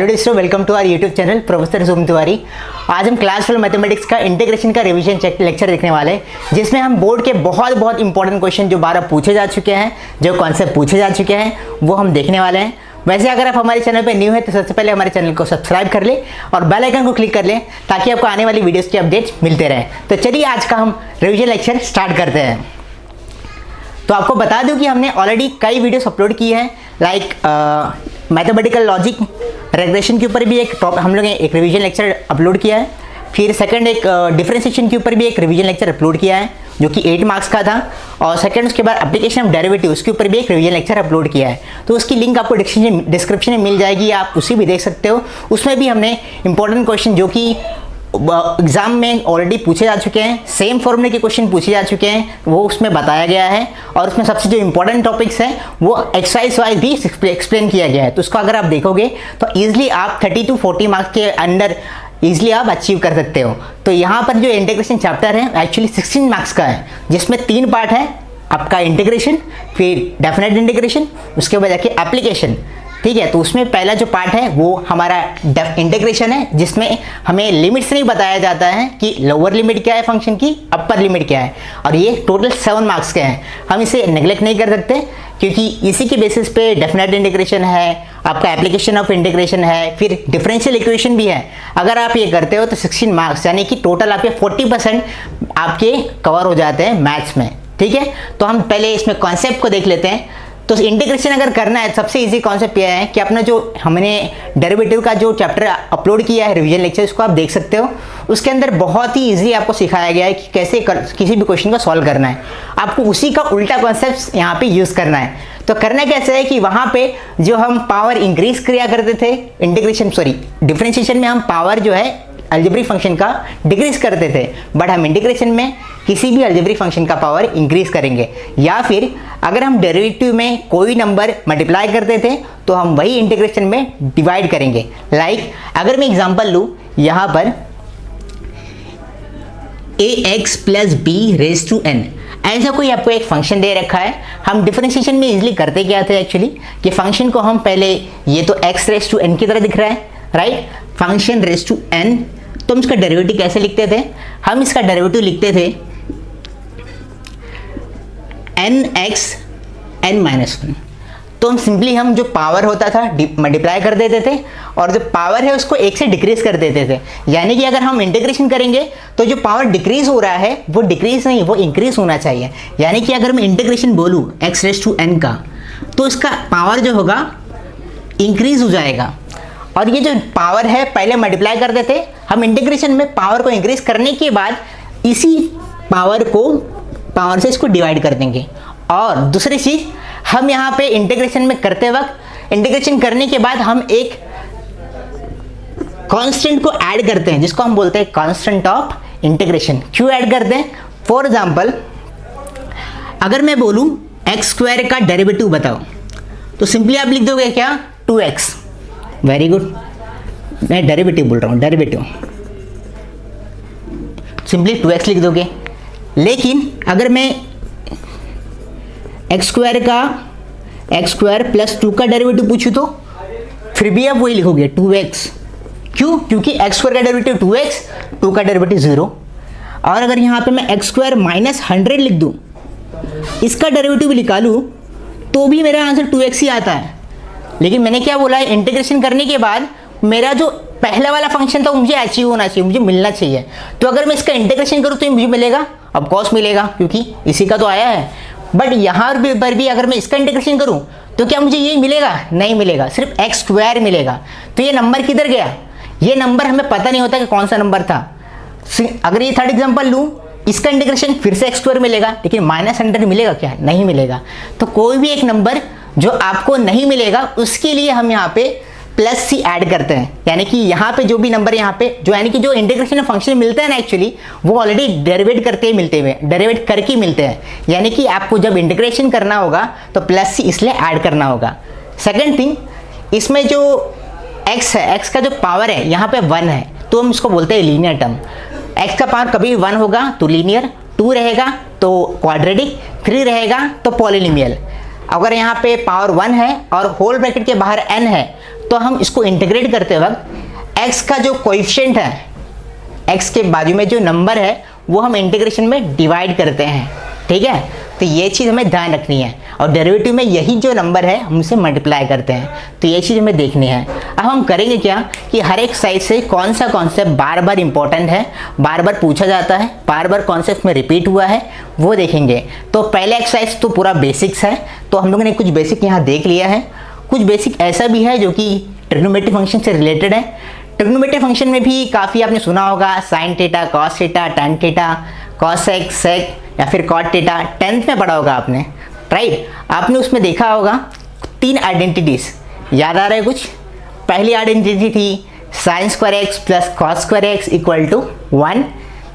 दोस्तों welcome to our YouTube channel professor सुम तिवारी। आज हम क्लास 12 मैथमेटिक्स का इंटीग्रेशन का रिवीजन लेक्चर देखने वाले हैं, जिसमें हम बोर्ड के बहुत इंपॉर्टेंट क्वेश्चन जो 12 पूछे जा चुके हैं, जो कॉन्सेप्ट पूछे जा चुके हैं, वो हम देखने वाले हैं। वैसे अगर आप हमारे चैनल पर न्यू है तो सबसे पहले हमारे चैनल को सब्सक्राइब कर ले और बेल आइकन को क्लिक कर ले, ताकि आपको आने वाली वीडियोज़ के अपडेट्स मिलते रहें। तो चलिए आज का हम रिविजन लेक्चर स्टार्ट करते हैं। तो आपको बता दूं कि हमने ऑलरेडी कई वीडियोस अपलोड की हैं, लाइक मैथमेटिकल लॉजिक रेग्रेशन के ऊपर भी हम लोग एक रिवीजन लेक्चर अपलोड किया है। फिर सेकंड एक डिफरेंशिएशन के ऊपर भी एक रिवीजन लेक्चर अपलोड किया है, जो कि 8 मार्क्स का था। और सेकंड उसके बाद एप्लीकेशन ऑफ डेरिवेटिव उसके ऊपर भी एक रिवीजन लेक्चर अपलोड किया है। तो उसकी लिंक आपको डिस्क्रिप्शन में मिल जाएगी, आप उसी भी देख सकते हो। उसमें भी हमने इंपॉर्टेंट क्वेश्चन जो कि एग्जाम में ऑलरेडी पूछे जा चुके हैं, सेम फॉर्मूले के क्वेश्चन पूछे जा चुके हैं, वो उसमें बताया गया है। और उसमें सबसे जो इंपॉर्टेंट टॉपिक्स हैं वो एक्सरसाइज वाइज भी एक्सप्लेन किया गया है। तो उसको अगर आप देखोगे तो ईजिली आप 30 to 40 मार्क्स के अंदर ईजिली आप अचीव कर सकते हो। तो यहाँ पर जो इंटीग्रेशन चैप्टर है एक्चुअली 16 मार्क्स का है, जिसमें 3 पार्ट है, आपका इंटीग्रेशन, फिर डेफिनेट इंटीग्रेशन, उसके बाद जाके एप्लीकेशन। ठीक है, तो उसमें पहला जो पार्ट है वो हमारा इंटीग्रेशन है, जिसमें हमें लिमिट्स नहीं बताया जाता है कि लोअर लिमिट क्या है फंक्शन की, अपर लिमिट क्या है। और ये टोटल 7 मार्क्स के हैं, हम इसे नेग्लेक्ट नहीं कर सकते, क्योंकि इसी के बेसिस पे डेफिनेट इंटीग्रेशन है, आपका एप्लीकेशन ऑफ इंटीग्रेशन है, फिर डिफरेंशियल इक्वेशन भी है। अगर आप ये करते हो तो 16 मार्क्स यानी कि टोटल आपके 40% आपके कवर हो जाते हैं मैथ्स में। ठीक है, तो हम पहले इसमें कॉन्सेप्ट को देख लेते हैं। तो इंटीग्रेशन अगर करना है, सबसे इजी कॉन्सेप्ट यह है कि अपना जो हमने डेरिवेटिव का जो चैप्टर अपलोड किया है रिवीजन लेक्चर, उसको आप देख सकते हो। उसके अंदर बहुत ही इजी आपको सिखाया गया है कि कैसे किसी भी क्वेश्चन को सॉल्व करना है। आपको उसी का उल्टा कॉन्सेप्ट यहाँ पे यूज करना है। तो करना कैसे है कि वहाँ पे जो हम पावर इंक्रीज किया करते थे डिफरेंशिएशन में हम पावर जो है अलजेब्रिक फंक्शन का डिक्रीज करते थे, बट हम इंटीग्रेशन में किसी भी अलजेब्रिक फंक्शन का पावर इंक्रीज करेंगे। या फिर अगर हम डेरिवेटिव में कोई नंबर मल्टीप्लाई करते थे तो हम वही इंटीग्रेशन में डिवाइड करेंगे। लाइक अगर मैं एग्जांपल लूँ, यहाँ पर ax + b⁻n ऐसा कोई आपको एक फंक्शन दे रखा है। हम डिफरेंशिएशन में इजीली करते क्या थे एक्चुअली कि फंक्शन को हम पहले, ये तो x⁻n की तरह दिख रहा है, राइट, फंक्शन n, तो हम इसका डेरिवेटिव कैसे लिखते थे? हम इसका डेरिवेटिव लिखते थे nx n-1। तो हम सिंपली हम जो पावर होता था मल्टीप्लाई कर देते थे, और जो पावर है उसको 1 से डिक्रीज कर देते थे। यानी कि अगर हम इंटीग्रेशन करेंगे तो जो पावर डिक्रीज हो रहा है वो डिक्रीज नहीं, वो इंक्रीज होना चाहिए। यानी कि अगर मैं इंटीग्रेशन बोलूँ x⁻n का, तो इसका पावर जो होगा इंक्रीज हो जाएगा। और ये जो पावर है पहले मल्टीप्लाई कर देते, हम इंटीग्रेशन में पावर को इंक्रीज करने के बाद इसी पावर से इसको डिवाइड कर देंगे। और दूसरी चीज, हम यहाँ पे इंटीग्रेशन में करते वक्त, इंटीग्रेशन करने के बाद हम एक कांस्टेंट को ऐड करते हैं, जिसको हम बोलते हैं कांस्टेंट ऑफ इंटीग्रेशन। क्यों ऐड करते हैं? फॉर एग्जांपल अगर मैं बोलूं x² का डेरिवेटिव बताओ, तो सिंपली आप लिख दोगे क्या? 2x। वेरी गुड, मैं डेरिवेटिव बोल रहा हूं, डेरिवेटिव सिंपली 2x लिख दोगे। लेकिन अगर मैं x² + 2 का डेरिवेटिव पूछूं तो फिर भी आप वही लिखोगे 2x। क्यों? क्योंकि x² का डेरिवेटिव 2x, 2 का डेरिवेटिव 0। और अगर यहाँ पे मैं x² - 100 लिख दूं, इसका डेरिवेटिव निकालूं, तो भी मेरा आंसर 2x ही आता है। लेकिन मैंने क्या बोला है, इंटीग्रेशन करने के बाद मेरा जो पहला वाला फंक्शन था मुझे अचीव होना चाहिए, मुझे मिलना चाहिए। तो अगर मैं इसका इंटीग्रेशन करूँ तो मुझे मिलेगा, ऑफ कोर्स मिलेगा, क्योंकि इसी का तो आया है। बट यहाँ पर भी अगर मैं इसका इंटीग्रेशन करूँ तो क्या मुझे ये मिलेगा? नहीं मिलेगा, सिर्फ x² मिलेगा। तो ये नंबर किधर गया? ये नंबर हमें पता नहीं होता कि कौन सा नंबर था। अगर ये थर्ड एग्जाम्पल लूँ, इसका इंटीग्रेशन फिर से x² मिलेगा, लेकिन -100 मिलेगा क्या? नहीं मिलेगा। तो कोई भी एक नंबर जो आपको नहीं मिलेगा, उसके लिए हम यहाँ पे +c ऐड करते हैं। यानी कि यहाँ पे जो भी नंबर यहाँ पे जो, यानी कि जो इंटीग्रेशन फंक्शन मिलते हैं ना, एक्चुअली वो ऑलरेडी डेरिवेट करके मिलते हैं। यानी कि आपको जब इंटीग्रेशन करना होगा तो +c इसलिए ऐड करना होगा। सेकेंड थिंग, इसमें जो x है, x का जो पावर है यहाँ पे 1 है, तो हम उसको बोलते हैं लीनियर टर्म। x का पावर कभी 1 होगा तो लीनियर, 2 रहेगा तो क्वाड्रेटिक, 3 रहेगा तो पॉलिनोमियल। अगर यहाँ पे पावर 1 है और होल ब्रैकेट के बाहर n है, तो हम इसको इंटीग्रेट करते वक्त x का जो कोएफिशिएंट है, x के बाजू में जो नंबर है वो हम इंटीग्रेशन में डिवाइड करते हैं, ठीक है। तो ये चीज़ हमें ध्यान रखनी है, और डेरिवेटिव में यही जो नंबर है हम उसे मल्टीप्लाई करते हैं, तो ये चीज़ हमें देखनी है। अब हम करेंगे क्या कि हर एक साइड से कौन सा कॉन्सेप्ट बार बार इंपॉर्टेंट है, बार बार पूछा जाता है, बार बार कॉन्सेप्ट में रिपीट हुआ है, वो देखेंगे। तो पहला एक्सरसाइज तो पूरा बेसिक्स है, तो हम लोगों ने कुछ बेसिक यहाँ देख लिया है। कुछ बेसिक ऐसा भी है जो कि ट्रिग्नोमेट्री फंक्शन से रिलेटेड है। ट्रिग्नोमेट्री फंक्शन में भी काफ़ी आपने सुना होगा, sine theta, cos theta, tan theta, cos x, sec या फिर कॉट थीटा, 10th में पढ़ा होगा आपने, राइट। आपने उसमें देखा होगा 3 आइडेंटिटीज याद आ रहा है कुछ। पहली आइडेंटिटी थी sine square x plus cos square x equal to 1।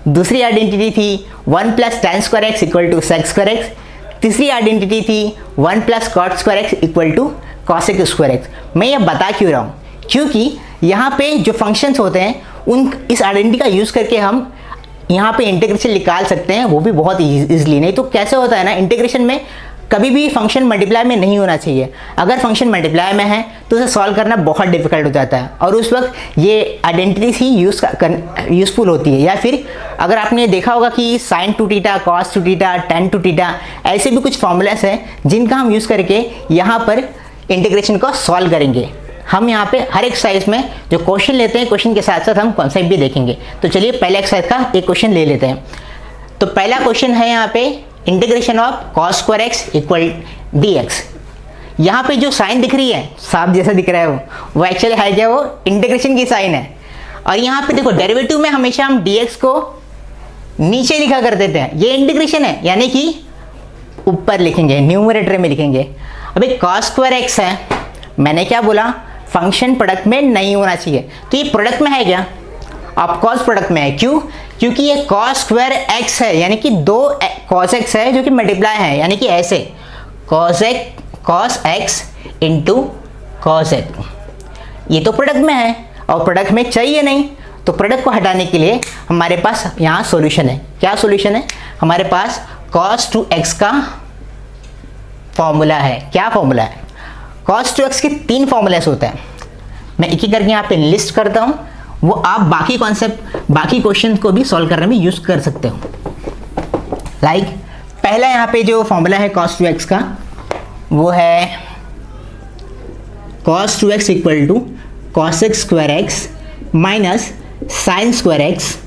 दूसरी आइडेंटिटी थी 1 plus tan square x equal to sec square x. तीसरी आइडेंटिटी थी 1 plus cot square x equal to cosec square x. मैं ये बता क्यों रहा हूँ, क्योंकि यहाँ पे जो फंक्शंस होते हैं उन इस आइडेंटिटी का यूज़ करके हम यहाँ पे इंटीग्रेशन निकाल सकते हैं, वो भी बहुत ईजिली। नहीं तो कैसे होता है ना, इंटीग्रेशन में कभी भी फंक्शन मल्टीप्लाई में नहीं होना चाहिए। अगर फंक्शन मल्टीप्लाई में है तो उसे सॉल्व करना बहुत डिफिकल्ट हो जाता है, और उस वक्त ये आइडेंटिटीज ही यूज़फुल होती है। या फिर अगर आपने देखा होगा कि sine 2 theta, cos 2 theta, tan 2 theta, ऐसे भी कुछ फॉर्मूलास हैं जिनका हम यूज़ करके यहाँ पर इंटीग्रेशन को सॉल्व करेंगे। हम यहाँ पे हर एक्सरसाइज में जो क्वेश्चन लेते हैं, क्वेश्चन के साथ साथ हम कॉन्सेप्ट भी देखेंगे। तो चलिए पहले एक्सरसाइज का एक क्वेश्चन ले लेते हैं। तो पहला क्वेश्चन है यहाँ पे integration of cos square x equal dx। यहाँ पे जो साइन दिख रही है, सांप जैसा दिख रहा है, वो एक्चुअली है क्या, वो इंटीग्रेशन की साइन है। और यहाँ पे देखो डेरिवेटिव में हमेशा हम dx को नीचे लिखा कर देते हैं, ये इंटीग्रेशन है यानी कि ऊपर लिखेंगे, न्यूमरेटर में लिखेंगे। अभी कॉस स्क्वायर एक्स है, मैंने क्या बोला, फंक्शन प्रोडक्ट में नहीं होना चाहिए, तो ये प्रोडक्ट में है क्या, ऑफकोर्स प्रोडक्ट में है। क्यों, क्योंकि ये कॉस स्क्वायर एक्स है, यानी कि 2 कॉस एक्स है जो कि मल्टीप्लाई है, यानी कि ऐसे cos x into cos x, ये तो प्रोडक्ट में है और प्रोडक्ट में चाहिए नहीं। तो प्रोडक्ट को हटाने के लिए हमारे पास यहाँ सॉल्यूशन है। क्या सॉल्यूशन है, हमारे पास cos 2x का फॉर्मूला है। क्या फॉर्मूला है, cos 2x के 3 फॉर्मूलास होते हैं। मैं एक एक करके यहाँ पे लिस्ट करता हूँ, वो आप बाकी कॉन्सेप्ट, बाकी क्वेश्चन को भी सॉल्व करने में यूज कर सकते हो। लाइक पहला यहाँ पे जो फॉर्मूला है cos 2x का, वो है cos 2x equal to cos x square x minus sine square x.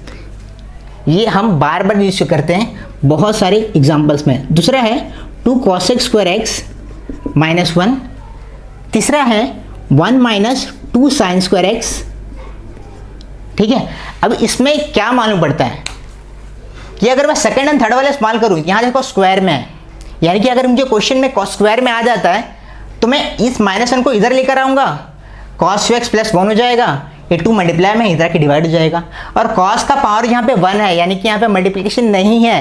ये हम बार बार यूज करते हैं बहुत सारे एग्जाम्पल्स में। दूसरा है 2 cos x square x minus 1। तीसरा है 1 माइनस 2 साइन स्क्वायर एक्स। ठीक है, अब इसमें क्या मालूम पड़ता है कि अगर मैं सेकंड एंड थर्ड वाला इस्तेमाल करूँ, यहाँ देखो स्क्वायर में है, यानी कि अगर मुझे क्वेश्चन में cos स्क्वायर में आ जाता है तो मैं इस -1 को इधर लेकर आऊँगा, cos 2x प्लस 1 हो जाएगा, ये 2 मल्टीप्लाई में इधर के डिवाइड हो जाएगा। और cos का पावर यहाँ पे 1 है, यानी कि यहाँ पे मल्टीप्लिकेशन नहीं है।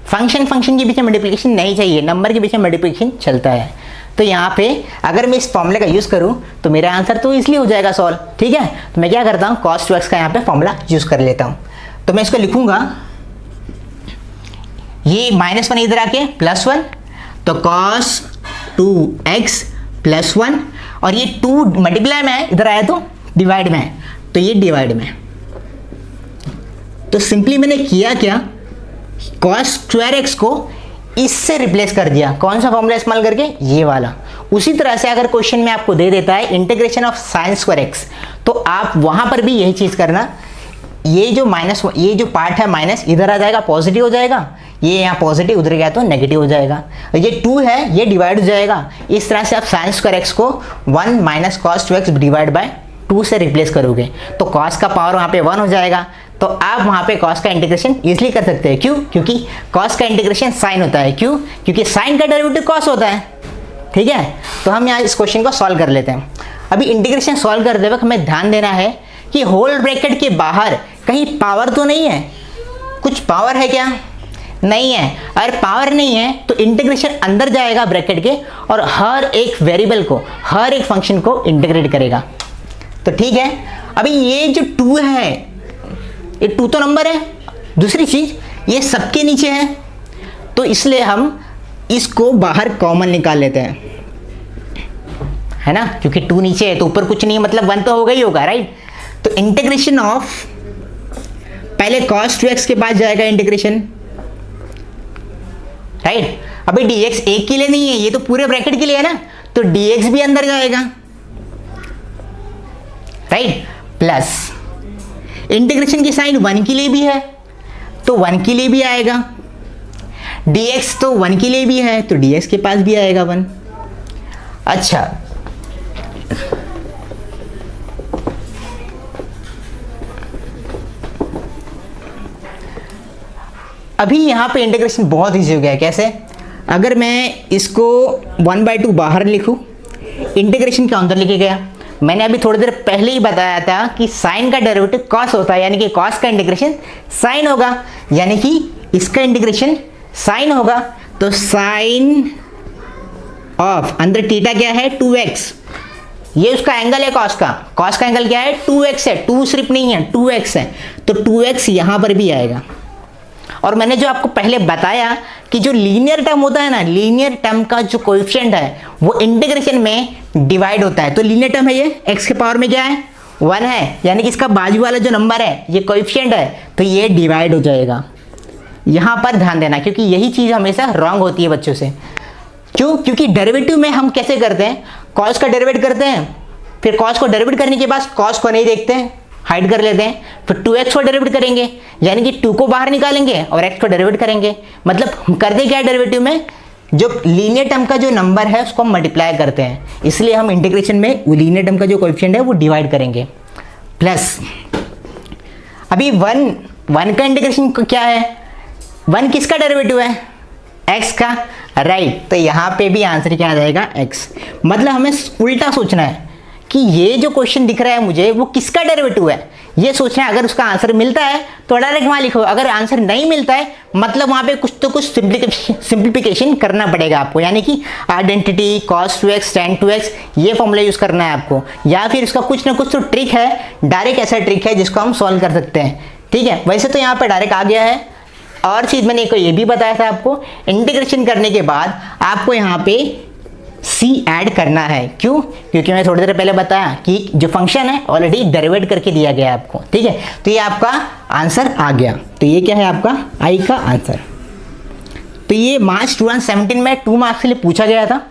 फंक्शन के पीछे मल्टीप्लिकेशन नहीं चाहिए, नंबर के पीछे मल्टीप्लिकेशन चलता है। तो यहाँ पे अगर मैं इस फॉर्मूले का यूज़ करूँ तो मेरा आंसर तो इसलिए हो जाएगा सॉल्व। ठीक है, तो मैं क्या करता हूँ, cos 2x का यहाँ पे फॉर्मूला यूज़ कर लेता हूँ। तो मैं इसको लिखूँगा, ये -1 इधर आके +1, तो cos 2x प्लस 1, और ये 2 मल्टीप्लाई में है, इधर आया तो डिवाइड में है, तो ये डिवाइड में। तो सिंपली मैंने किया क्या, cos स्क्वायर एक्स को इससे रिप्लेस कर दिया। कौन सा फॉर्मूला इस्तेमाल करके, ये वाला। उसी तरह से अगर क्वेश्चन में आपको दे देता है integration of sign square x, तो आप वहां पर भी यही चीज करना। ये जो ये जो पार्ट है माइनस, इधर आ जाएगा, पॉजिटिव हो जाएगा। ये यहाँ पॉजिटिव, उधर गया तो नेगेटिव हो जाएगा। ये 2 है, ये डिवाइड हो जाएगा। इस तरह से आप साइन स्क्वायर एक्स को 1 minus cos 2x divide by 2 से रिप्लेस करोगे, तो cos का पावर वहाँ पे 1 हो जाएगा। तो आप वहाँ पे cos का इंटीग्रेशन इजीली कर सकते हैं। क्यों, क्योंकि cos का इंटीग्रेशन साइन होता है। क्यों, क्योंकि साइन का डेरिवेटिव cos होता है। ठीक है, तो हम यहाँ इस क्वेश्चन को सॉल्व कर लेते हैं। अभी इंटीग्रेशन सॉल्व करते वक्त हमें ध्यान देना है कि होल ब्रैकेट के बाहर कहीं पावर तो नहीं है। कुछ पावर है क्या, नहीं है। अगर पावर नहीं है तो इंटीग्रेशन अंदर जाएगा ब्रैकेट के, और हर एक वेरिएबल को, हर एक फंक्शन को इंटीग्रेट करेगा। तो ठीक है, अभी ये जो 2 है, ये 2 तो नंबर है। दूसरी चीज, ये सबके नीचे है, तो इसलिए हम इसको बाहर कॉमन निकाल लेते हैं, है ना, क्योंकि 2 नीचे है तो ऊपर कुछ नहीं है, मतलब 1 तो होगा ही होगा, राइट। तो इंटीग्रेशन ऑफ, पहले cos 2x के पास जाएगा इंटीग्रेशन, राइट। अभी dx एक के लिए नहीं है, ये तो पूरे ब्रैकेट के लिए है ना, तो dx भी अंदर जाएगा, राइट। प्लस इंटीग्रेशन की साइन 1 के लिए भी है तो 1 के लिए भी आएगा, dx तो 1 के लिए भी है तो dx के पास भी आएगा 1। अच्छा, अभी यहां पे इंटीग्रेशन बहुत ईजी हो गया है। कैसे? अगर मैं इसको 1/2 बाहर लिखूं, इंटीग्रेशन के अंदर लिखे गया। मैंने अभी थोड़ी देर पहले ही बताया था कि साइन का डेरिवेटिव कॉस होता है, यानी कि कॉस का इंटीग्रेशन साइन होगा, यानी कि इसका इंटीग्रेशन साइन होगा। तो साइन ऑफ, अंदर थीटा क्या है 2x, ये उसका एंगल है कॉस का एंगल क्या है 2x है, 2 सिर्फ नहीं है 2x है, तो 2x यहां पर भी आएगा। और मैंने जो आपको पहले बताया कि जो लीनियर टर्म होता है ना, लीनियर टर्म का जो कोएफिशिएंट है वो इंटीग्रेशन में डिवाइड होता है। तो लीनियर टर्म है ये, x के पावर में क्या है 1 है, यानी कि इसका बाजू वाला जो नंबर है ये कोएफिशिएंट है, तो ये डिवाइड हो जाएगा। यहां पर ध्यान देना, क्योंकि यही चीज हमेशा रॉन्ग होती है बच्चों से। क्यों? क्योंकि डेरिवेटिव में हम कैसे करते हैं, कॉस का डेरिवेट करते हैं, फिर कॉस को डेरिवेट करने के बाद कॉस को नहीं देखते हैं, हाइड कर लेते हैं, फिर 2x को डेरिवेट करेंगे, यानी कि 2 को बाहर निकालेंगे और x को डेरिवेट करेंगे। मतलब हम करते क्या है डेरिवेटिव में, जो लीनियर टर्म का जो नंबर है उसको हम मल्टीप्लाई करते हैं, इसलिए हम इंटीग्रेशन में वो लीनियर टर्म का जो कोएफिशिएंट है वो डिवाइड करेंगे। प्लस अभी 1 का इंटीग्रेशन क्या है, 1 किसका डेरिवेटिव है x का, राइट। तो यहाँ पे भी आंसर क्या आ जाएगा x। मतलब हमें उल्टा सोचना है कि ये जो क्वेश्चन दिख रहा है मुझे वो किसका डेरिवेटिव है, ये सोचना है। अगर उसका आंसर मिलता है तो डायरेक्ट वहां लिखो, अगर आंसर नहीं मिलता है मतलब वहां पे कुछ तो कुछ सिंप्लीफिकेशन करना पड़ेगा आपको, यानी कि identity cos 2x tan 2x ये फॉर्मूला यूज करना है आपको, या फिर इसका कुछ ना कुछ तो ट्रिक है, डायरेक्ट ऐसा ट्रिक है जिसको हम सॉल्व कर सकते हैं। ठीक है, वैसे तो यहाँ पे डायरेक्ट आ गया है। और चीज मैंने ये भी बताया था आपको, इंटीग्रेशन करने के बाद आपको यहाँ पे c ऐड करना है। क्यों? क्योंकि मैं थोड़ी देर पहले बताया कि जो फंक्शन है ऑलरेडी डेरिवेट करके दिया गया है आपको। ठीक है, तो ये आपका आंसर आ गया। तो ये क्या है आपका आई का आंसर। तो ये मार्च 2017 में 2 मार्क्स के लिए पूछा गया था,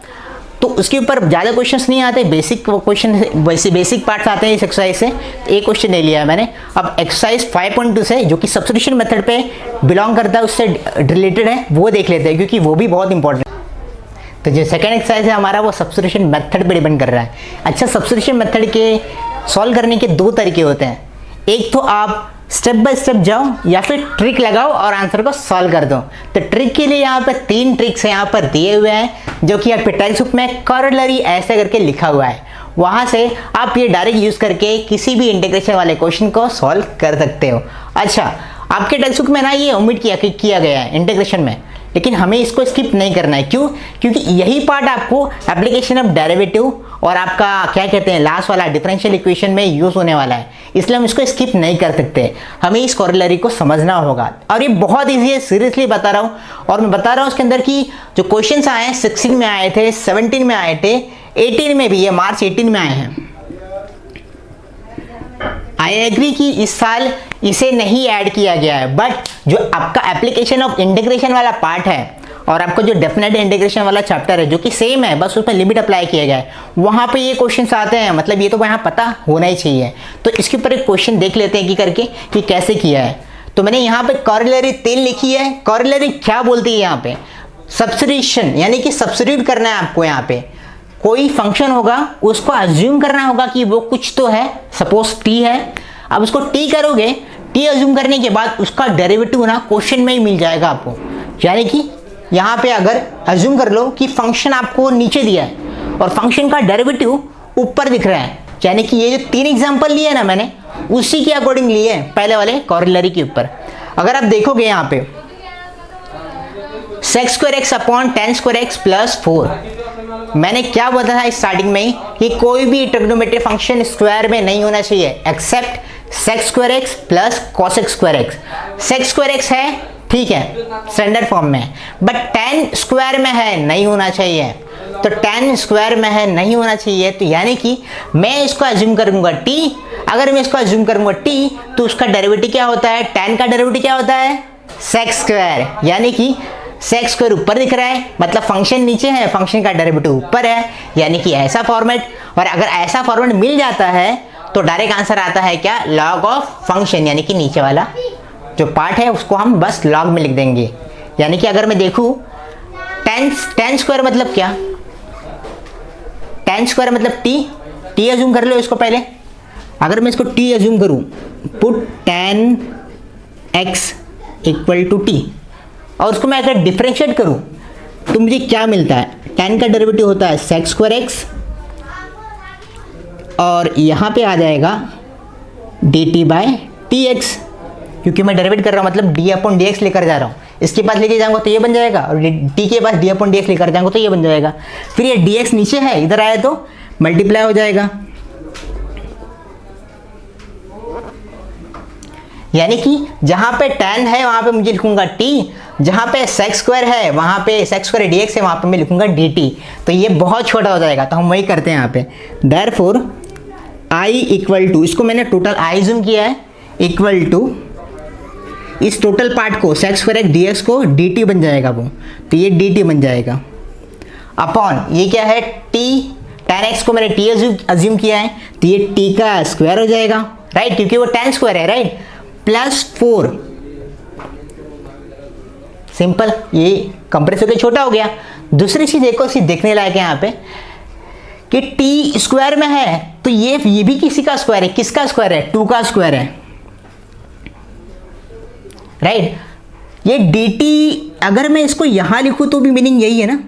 तो उसके ऊपर ज़्यादा क्वेश्चंस नहीं आते, बेसिक क्वेश्चन बेसिक पार्ट्स आते हैं इस एक्सरसाइज से। तो एक क्वेश्चन ले लिया है मैंने। अब एक्सरसाइज 5.2 से, जो कि सब्स्टिट्यूशन मेथड पे बिलोंग करता है, उससे रिलेटेड है, वो देख लेते हैं क्योंकि वो भी बहुत इंपॉर्टेंट है। तो जो सेकंड एक्सरसाइज है हमारा वो सब्स्टिट्यूशन मेथड पे डिपेंड कर रहा है। अच्छा, सब्स्टिट्यूशन मेथड के सॉल्व करने के 2 तरीके होते हैं। एक तो आप स्टेप बाय स्टेप जाओ या फिर ट्रिक लगाओ और आंसर को सॉल्व कर दो। तो ट्रिक के लिए यहाँ पे 3 ट्रिक्स यहाँ पर दिए हुए हैं, जो कि आपके टेक्स्ट बुक में कॉरोलरी ऐसे करके लिखा हुआ है। वहाँ से आप ये डायरेक्ट यूज करके किसी भी इंटीग्रेशन वाले क्वेश्चन को सॉल्व कर सकते हो। अच्छा, आपके टेक्स्ट बुक में ना ये ओमिट किया गया है इंटीग्रेशन में, लेकिन हमें इसको स्किप नहीं करना है। क्यों? क्योंकि यही पार्ट आपको एप्लीकेशन ऑफ डेरिवेटिव और आपका क्या कहते हैं लास्ट वाला डिफरेंशियल इक्वेशन में यूज होने वाला है, इसलिए हम इसको स्किप नहीं कर सकते। हमें इस कॉरोलरी को समझना होगा और ये बहुत ईजी है, सीरियसली बता रहा हूँ। और मैं बता रहा हूँ उसके अंदर की जो क्वेश्चन आए हैं 16 में आए थे, 17 में आए थे, 18 में भी, ये मार्च 18 में आए हैं। आई एग्री कि इस साल इसे नहीं ऐड किया गया है, बट जो आपका एप्लीकेशन ऑफ इंटीग्रेशन वाला पार्ट है और आपका जो डेफिनेट इंटीग्रेशन वाला चैप्टर है, जो कि सेम है, बस उसमें लिमिट अप्लाई किया गया है, वहां पे ये क्वेश्चंस आते हैं। मतलब ये तो वहां पता होना ही चाहिए। तो इसके ऊपर एक क्वेश्चन देख लेते हैं कि कैसे किया है। तो मैंने यहाँ पे कॉरोलरी 3 लिखी है। कॉरोलरी क्या बोलती है यहाँ पे, सब्स्टिट्यूशन, यानी कि सब्स्टिट्यूट करना है आपको। यहाँ पे कोई फंक्शन होगा, उसको अज्यूम करना होगा कि वो कुछ तो है, सपोज t है। अब उसको t करोगे, t अज्यूम करने के बाद उसका डेरिवेटिव ना क्वेश्चन में ही मिल जाएगा आपको। यानी कि यहाँ पे अगर अज्यूम कर लो कि फंक्शन आपको नीचे दिया है और फंक्शन का डेरिवेटिव ऊपर दिख रहा है, यानी कि ये जो 3 एग्जांपल लिए ना मैंने, उसी के अकॉर्डिंग लिए पहले वाले कॉरोलरी के ऊपर। अगर आप देखोगे यहाँ पे sec² अपॉन tan² प्लस 4, मैंने क्या बताया स्टार्टिंग में ही कि कोई भी ट्रिग्नोमेट्रिक फंक्शन स्क्वायर में नहीं होना चाहिए accept sec² plus cos² sec² है ठीक है, स्टैंडर्ड फॉर्म में है, बट tan स्क्वायर में है, नहीं होना चाहिए। तो tan स्क्वायर में है, नहीं होना चाहिए, तो यानी कि मैं इसको अज्यूम करूंगा t। अगर मैं इसको अज्यूम करूंगा t, तो उसका डेरिवेटिव क्या होता है, tan का डेरिवेटिव क्या होता है, sec स्क्वायर, यानी कि sec स्क्वायर ऊपर दिख रहा है, मतलब फंक्शन नीचे है, फंक्शन का डेरिवेटिव ऊपर है, यानी कि ऐसा फॉर्मेट। और अगर ऐसा फॉर्मेट मिल जाता है तो डायरेक्ट आंसर आता है क्या, log ऑफ फंक्शन, यानी कि नीचे वाला जो पार्ट है उसको हम बस log में लिख देंगे। यानी कि अगर मैं देखूं tan स्क्वायर मतलब क्या, tan स्क्वायर मतलब t अज्यूम कर लो इसको पहले। अगर मैं इसको t अज्यूम करूं, put tan x equal to t, और उसको मैं अगर डिफरेंशिएट करूं तो मुझे क्या मिलता है, tan का डेरिवेटिव होता है sec स्क्वायर x, और यहाँ पे आ जाएगा dt बाय tx, क्योंकि मैं डेरिवेट कर रहा हूँ मतलब d अपॉन dx लेकर जा रहा हूँ। इसके पास लेके जाऊंगा तो ये बन जाएगा, और t के पास d अपॉन dx लेकर जाऊंगा तो ये बन जाएगा। फिर ये dx नीचे है, इधर आया तो मल्टीप्लाई हो जाएगा, यानी कि जहाँ पे tan है वहाँ पे मुझे लिखूंगा t, जहाँ पे sec स्क्वायर है वहाँ पे sec स्क्वायर dx है वहाँ पे मैं लिखूंगा dt। तो ये बहुत छोटा हो जाएगा, तो हम वही करते हैं यहाँ पे। देयरफॉर i इक्वल टू, इसको मैंने टोटल i जूम किया है, इक्वल टू इस टोटल पार्ट को sec स्क्वायर dx को dt बन जाएगा वो, तो ये dt बन जाएगा अपॉन ये क्या है t, tan x को मैंने t अज्यूम किया है, तो ये t का स्क्वायर हो जाएगा, राइट, क्योंकि वो tan स्क्वायर है, राइट, प्लस 4, सिंपल, ये कंप्रेस होकर छोटा हो गया। दूसरी चीज एक और चीज देखने लायक है यहाँ पे कि t स्क्वायर में है, तो ये भी किसी का स्क्वायर है, किसका स्क्वायर है, 2 का स्क्वायर है, राइट। ये dt अगर मैं इसको यहां लिखूं तो भी मीनिंग यही है ना,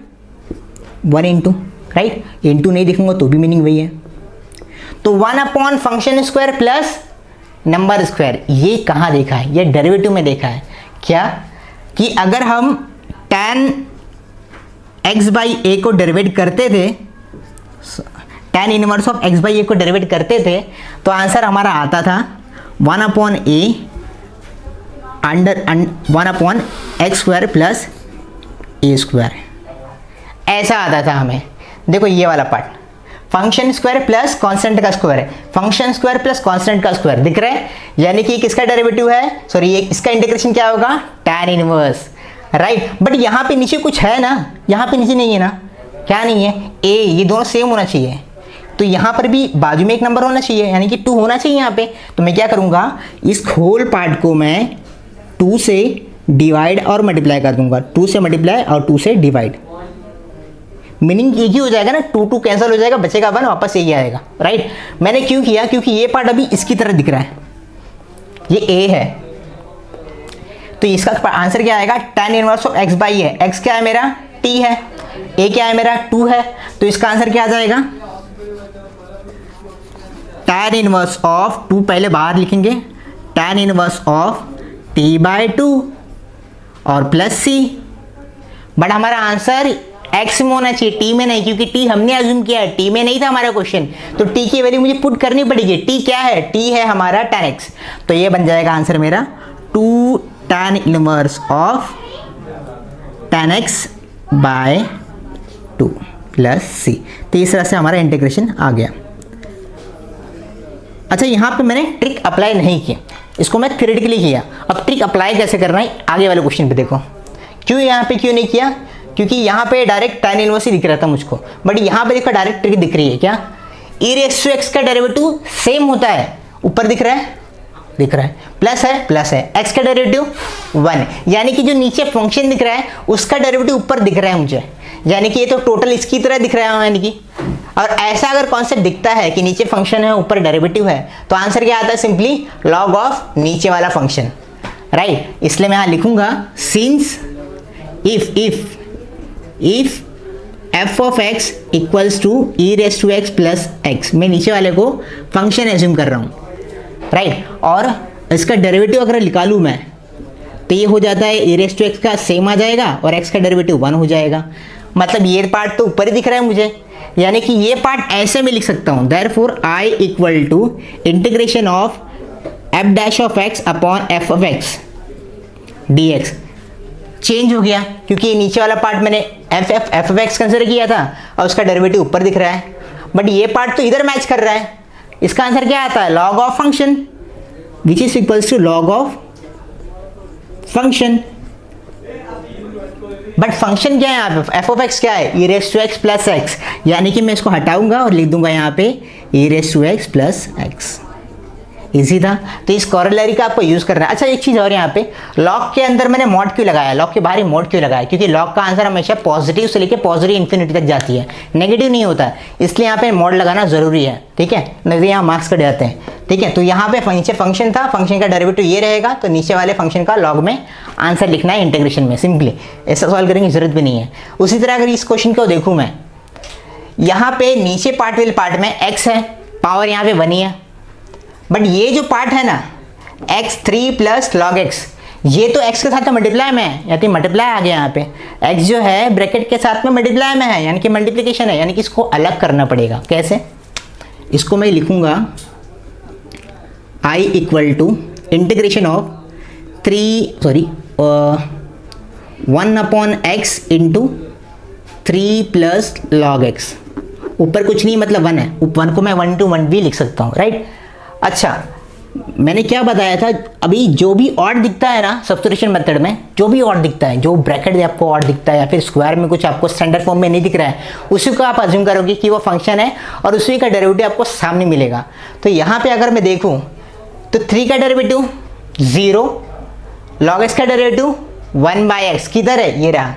1 इंटू, राइट, इंटू नहीं लिखूंगा तो भी मीनिंग वही है। तो 1 upon function square plus number square, ये कहाँ देखा है, ये डेरिवेटिव में देखा है क्या, कि अगर हम tan x बाई ए को डेरिवेट करते थे, tan inverse of x by a को डेरिवेट करते थे, तो आंसर हमारा आता था 1 upon a under 1 upon x square plus a square, ऐसा आता था हमें। देखो ये वाला part function square plus constant का स्क्वायर है, फंक्शन स्क्वायर प्लस कांस्टेंट का स्क्वायर दिख रहा है, यानी कि किसका डेरिवेटिव है, सॉरी ये इसका इंटीग्रेशन क्या होगा, tan इनवर्स, राइट। बट यहाँ पे नीचे कुछ है ना, यहाँ पे नीचे नहीं है ना, क्या नहीं है, a, ये दोनों सेम होना चाहिए, तो यहाँ पर भी बाजू में एक नंबर होना चाहिए, यानी कि 2 होना चाहिए यहाँ पे। तो मैं क्या करूँगा, इस होल पार्ट को मैं 2 से डिवाइड और मल्टीप्लाई कर दूंगा, 2 से मल्टीप्लाई और 2 से डिवाइड, मीनिंग एक ही हो जाएगा ना, 2 कैंसिल हो जाएगा, बचेगा 1, वापस यही आएगा, राइट। मैंने क्यों किया, क्योंकि ये पार्ट अभी इसकी तरह दिख रहा है, ये a है, तो इसका आंसर क्या आएगा, tan inverse of x by है, x क्या है मेरा, t है, a क्या है मेरा 2 है, तो इसका आंसर क्या आ जाएगा, tan इनवर्स ऑफ 2 पहले बाहर लिखेंगे, tan inverse of t by 2 और प्लस c। बट हमारा आंसर x में होना चाहिए, t में नहीं, क्योंकि t हमने अज्यूम किया है, t में नहीं था हमारा क्वेश्चन, तो t की वैल्यू मुझे पुट करनी पड़ेगी। t क्या है, t है हमारा tan x, तो ये बन जाएगा आंसर मेरा 2 tan inverse of tan x by 2 plus c। तो इस तरह से हमारा इंटीग्रेशन आ गया। अच्छा, यहाँ पे मैंने ट्रिक अप्लाई नहीं की, इसको मैं थ्योरेटिकली किया। अब ट्रिक अप्लाई कैसे करना है आगे वाले क्वेश्चन पे देखो। क्यों यहाँ पे क्यों नहीं किया, क्योंकि यहाँ पे डायरेक्ट tan इनवर्स ही दिख रहा था मुझको, बट यहाँ पे देखो डायरेक्ट ट्रिक दिख रही है क्या, e रेज़ टू x का डेरिवेटिव सेम होता है, ऊपर दिख रहा है, दिख रहा है, प्लस है, x का डेरिवेटिव 1, यानी कि जो नीचे फंक्शन दिख रहा है उसका डेरिवेटिव ऊपर दिख रहा है मुझे, यानी कि ये तो टोटल इसकी तरह दिख रहा है, यानी कि। और ऐसा अगर कॉन्सेप्ट दिखता है कि नीचे फंक्शन है ऊपर डेरिवेटिव है, तो आंसर क्या आता है, सिंपली लॉग ऑफ नीचे वाला फंक्शन, राइट। इसलिए मैं यहाँ लिखूंगा since if f of x equals to e raise to x plus x, मैं नीचे वाले को फंक्शन एज्यूम कर रहा हूँ, राइट। और इसका डेरिवेटिव अगर निकालूँ मैं, तो ये हो जाता है e रेज़ टू x का सेम आ जाएगा और x का डेरिवेटिव 1 हो जाएगा, मतलब ये पार्ट तो ऊपर ही दिख रहा है मुझे, यानी कि ये पार्ट ऐसे में लिख सकता हूँ, therefore i equal to integration of f dash of x upon f of x dx। Change हो गया, क्योंकि नीचे वाला पार्ट मैंने एफ ऑफ एक्स कंसिडर किया था और उसका डेरिवेटिव ऊपर दिख रहा है, बट ये पार्ट तो इधर मैच कर रहा है। इसका आंसर क्या आता है? Log of function, which is equals to log of function. But function क्या है यहाँ पे? एफ ऑफ एक्स क्या है? E raise to x plus x, यानी कि मैं इसको हटाऊंगा और लिख दूंगा यहाँ पे e raise to x plus x. Easy था। तो इस कॉरोलरी का आपको यूज करना है। अच्छा एक चीज और, यहाँ पे लॉग के अंदर मैंने मॉड क्यों लगाया, लॉग के बाहर ही मॉड क्यों लगाया? क्योंकि लॉग का आंसर हमेशा पॉजिटिव से लेके पॉजिटिव इन्फिनिटी तक जाती है, नेगेटिव नहीं होता है, इसलिए यहाँ पे मॉड लगाना जरूरी है। ठीक है, नहीं तो यहाँ मार्क्स कट जाते हैं। ठीक है, तो यहाँ पे नीचे फंक्शन था, फंक्शन का डेरिवेटिव ये रहेगा, तो नीचे वाले फंक्शन का लॉग में आंसर लिखना है इंटीग्रेशन में, सिंपली ऐसा सॉल्व करने की जरूरत भी नहीं है। उसी तरह अगर इस क्वेश्चन को देखूँ मैं, यहाँ पे नीचे पार्ट वाले पार्ट में x है, पावर यहाँ पे बनी है, बट ये जो पार्ट है ना x3 प्लस लॉग x, ये तो x के साथ मल्टीप्लाई में है, यानी मल्टीप्लाई आ गया यहाँ पे, x जो है ब्रैकेट के साथ में मल्टीप्लाई में है, यानी कि मल्टीप्लिकेशन है, यानी कि इसको अलग करना पड़ेगा। कैसे? इसको मैं लिखूंगा i equal to integration of 1 upon x into 3 plus log x। ऊपर कुछ नहीं मतलब 1 है, 1 को मैं 1 to 1 भी लिख सकता हूँ, राइट। अच्छा मैंने क्या बताया था, अभी जो भी ऑड दिखता है ना सब्स्टिट्यूशन मेथड में, जो भी ऑड दिखता है, जो ब्रैकेट में आपको ऑड दिखता है या फिर स्क्वायर में कुछ आपको स्टैंडर्ड फॉर्म में नहीं दिख रहा है, उसी को आप अज्यूम करोगे कि वो फंक्शन है और उसी का डेरिवेटिव आपको सामने मिलेगा। तो यहाँ पे अगर मैं देखूँ तो 3 का डेरिवेटिव 0, लॉग एक्स का डेरिवेटिव 1/x, किधर है? ये रहा।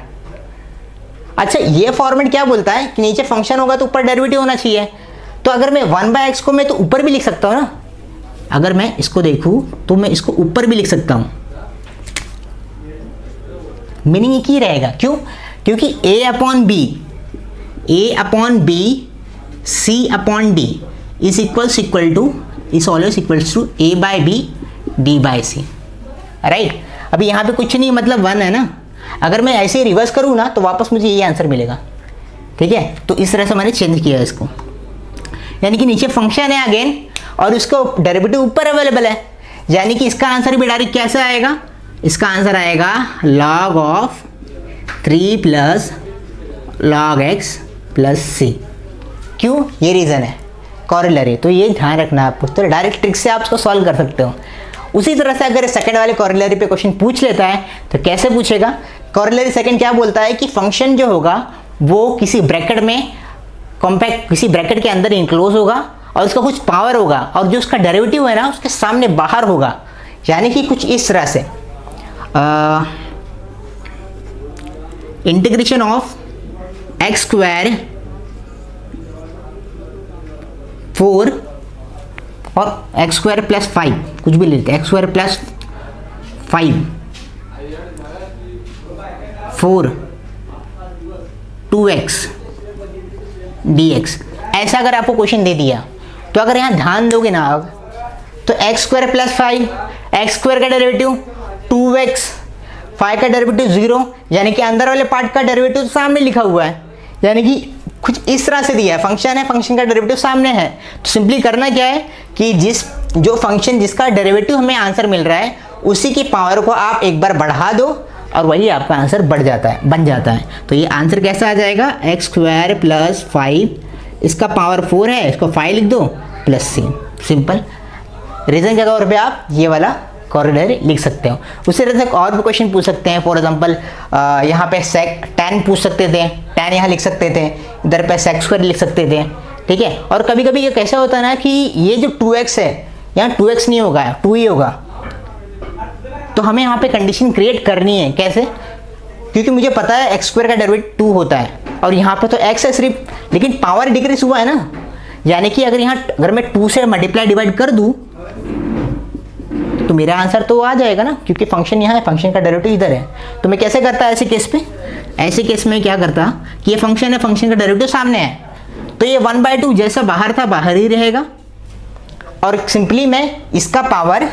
अच्छा ये फॉर्मेट क्या बोलता है कि नीचे फंक्शन होगा तो ऊपर डेरिवेटिव होना चाहिए, तो अगर मैं 1/x को मैं तो ऊपर भी लिख सकता हूँ ना, अगर मैं इसको देखूं तो मैं इसको ऊपर भी लिख सकता हूं, मीनिंग एक ही रहेगा। क्यों? क्योंकि a upon b c upon d is equal to is always equals to a/b d/c, right. अभी यहाँ पे कुछ नहीं मतलब 1 है ना, अगर मैं ऐसे रिवर्स करूँ ना तो वापस मुझे ये आंसर मिलेगा। ठीक है, तो इस तरह से मैंने चेंज किया इसको, यानी कि नीचे फंक्शन है अगेन और उसका डेरिवेटिव ऊपर अवेलेबल है, यानी कि इसका आंसर भी डायरेक्ट कैसे आएगा? इसका आंसर आएगा log of 3 plus log x plus c. क्यों? ये रीज़न है कॉरिलरी, तो ये ध्यान रखना आपको, तो डायरेक्ट ट्रिक से आप उसको सॉल्व कर सकते हो। उसी तरह से अगर सेकंड वाले कॉरिलरी पे क्वेश्चन पूछ लेता है तो कैसे पूछेगा? कॉरिलरी सेकंड क्या बोलता है कि फंक्शन जो होगा वो किसी ब्रैकेट में कॉम्पैक्ट, किसी ब्रैकेट के अंदर इंक्लोज होगा और उसका कुछ पावर होगा और जो उसका डेरिवेटिव है ना उसके सामने बाहर होगा, यानी कि कुछ इस तरह से इंटीग्रेशन ऑफ एक्स स्क्वायर 4 और एक्स स्क्वायर प्लस 5, कुछ भी लेते हैं, x square plus 5 4 2x dx, ऐसा अगर आपको क्वेश्चन दे दिया तो अगर यहाँ ध्यान दोगे ना आप, तो x square plus 5, x square का डेरिवेटिव 2x, 5 का डेरिवेटिव 0, यानी कि अंदर वाले पार्ट का डेरिवेटिव सामने लिखा हुआ है, यानी कि कुछ इस तरह से दिया है, फंक्शन है, फंक्शन का डेरिवेटिव सामने है। तो सिंपली करना क्या है कि जो फंक्शन जिसका डेरिवेटिव हमें आंसर मिल रहा है उसी की पावर को आप एक बार बढ़ा दो और वही आपका आंसर बढ़ जाता है, बन जाता है। तो ये आंसर कैसा आ जाएगा? एक्स स्क्वायर प्लस 5, इसका पावर 4 है, इसको 5 लिख दो प्लस सी, सिंपल। रीजन के तौर पे आप ये वाला कॉरिलरी लिख सकते हो। उसी तरह से और भी क्वेश्चन पूछ सकते हैं, फॉर एग्जांपल यहाँ पे सेक tan पूछ सकते थे, tan यहाँ लिख सकते थे, इधर पे सेक स्क्वायर लिख सकते थे। ठीक है, और कभी कभी ये कैसा होता है ना कि ये जो 2x है यहाँ 2x नहीं होगा, 2 ही होगा, तो हमें यहाँ पे कंडीशन क्रिएट करनी है। कैसे? क्योंकि मुझे पता है एक्स स्क्वायर का डेरिवेटिव 2 होता है और यहाँ पे तो x है सिर्फ, लेकिन पावर डिक्रीज हुआ है ना, यानी कि अगर मैं 2 से मल्टीप्लाई डिवाइड कर दूँ तो मेरा आंसर तो आ जाएगा ना, क्योंकि फंक्शन यहाँ है, फंक्शन का डेरिवेटिव इधर है। तो मैं कैसे करता ऐसे केस पे? ऐसे केस में क्या करता कि ये फंक्शन है, फंक्शन का डेरिवेटिव सामने है, तो ये 1/2 जैसा बाहर था बाहर ही रहेगा और सिंपली मैं इसका पावर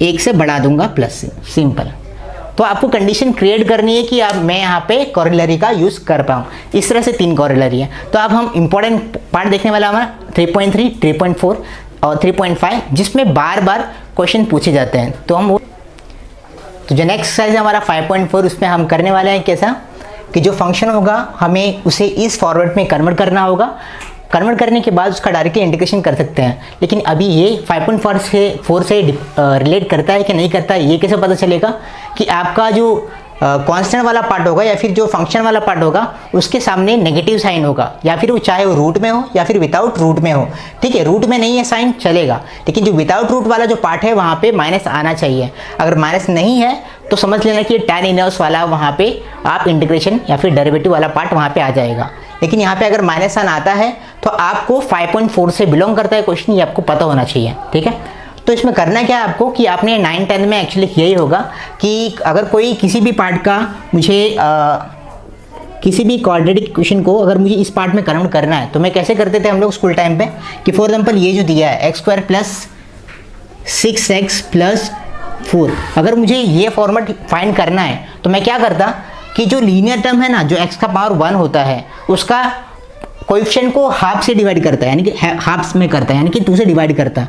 1 से बढ़ा दूंगा प्लस से, सिंपल। तो आपको कंडीशन क्रिएट करनी है कि आप मैं यहाँ पे कॉरिलरी का यूज कर पाऊँ। इस तरह से 3 कॉरिलरी है। तो अब हम इंपॉर्टेंट पार्ट देखने वाला हमारा 3.3, 3.4 और 3.5, जिसमें बार बार क्वेश्चन पूछे जाते हैं। तो हम वो तो जो नेक्स्ट एक्सरसाइज है हमारा 5.4, उसमें हम करने वाले हैं कैसा कि जो फंक्शन होगा हमें उसे इस फॉर्मेट में कन्वर्ट करना होगा। कन्वर्ट करने के बाद उसका डायरेक्टली इंटीग्रेशन कर सकते हैं, लेकिन अभी ये 5.4 से रिलेट करता है कि नहीं करता है ये कैसे पता चलेगा कि आपका जो कांस्टेंट वाला पार्ट होगा या फिर जो फंक्शन वाला पार्ट होगा उसके सामने नेगेटिव साइन होगा, या फिर वो चाहे वो रूट में हो या फिर विदाउट रूट में हो। ठीक है, रूट में नहीं है साइन चलेगा, लेकिन जो विदाउट रूट वाला जो पार्ट है वहाँ पे माइनस आना चाहिए। अगर माइनस नहीं है तो समझ लेना कि tan इनवर्स वाला वहाँ पे आप इंटीग्रेशन या फिर डेरिवेटिव वाला पार्ट वहाँ पे आ जाएगा। लेकिन यहाँ पे अगर माइनस साइन आता है तो आपको 5.4 से बिलोंग करता है क्वेश्चन, ये आपको पता होना चाहिए। ठीक है, तो इसमें करना क्या है आपको कि आपने 9-10 में एक्चुअली यही होगा कि अगर कोई किसी भी पार्ट का मुझे किसी भी क्वाड्रेटिक इक्वेशन को अगर मुझे इस पार्ट में कन्वर्ट करना है तो मैं कैसे करते थे हम लोग स्कूल टाइम पे कि फॉर एग्जांपल ये जो दिया है x² + 6x + 4, अगर मुझे ये फॉर्मेट फाइंड करना है तो मैं क्या करता कि जो लीनियर टर्म है ना, जो x का पावर 1 होता है उसका कोएफिशिएंट को हाफ से डिवाइड करता है, यानी कि हाफ में करता है, यानी कि 2 से डिवाइड करता है।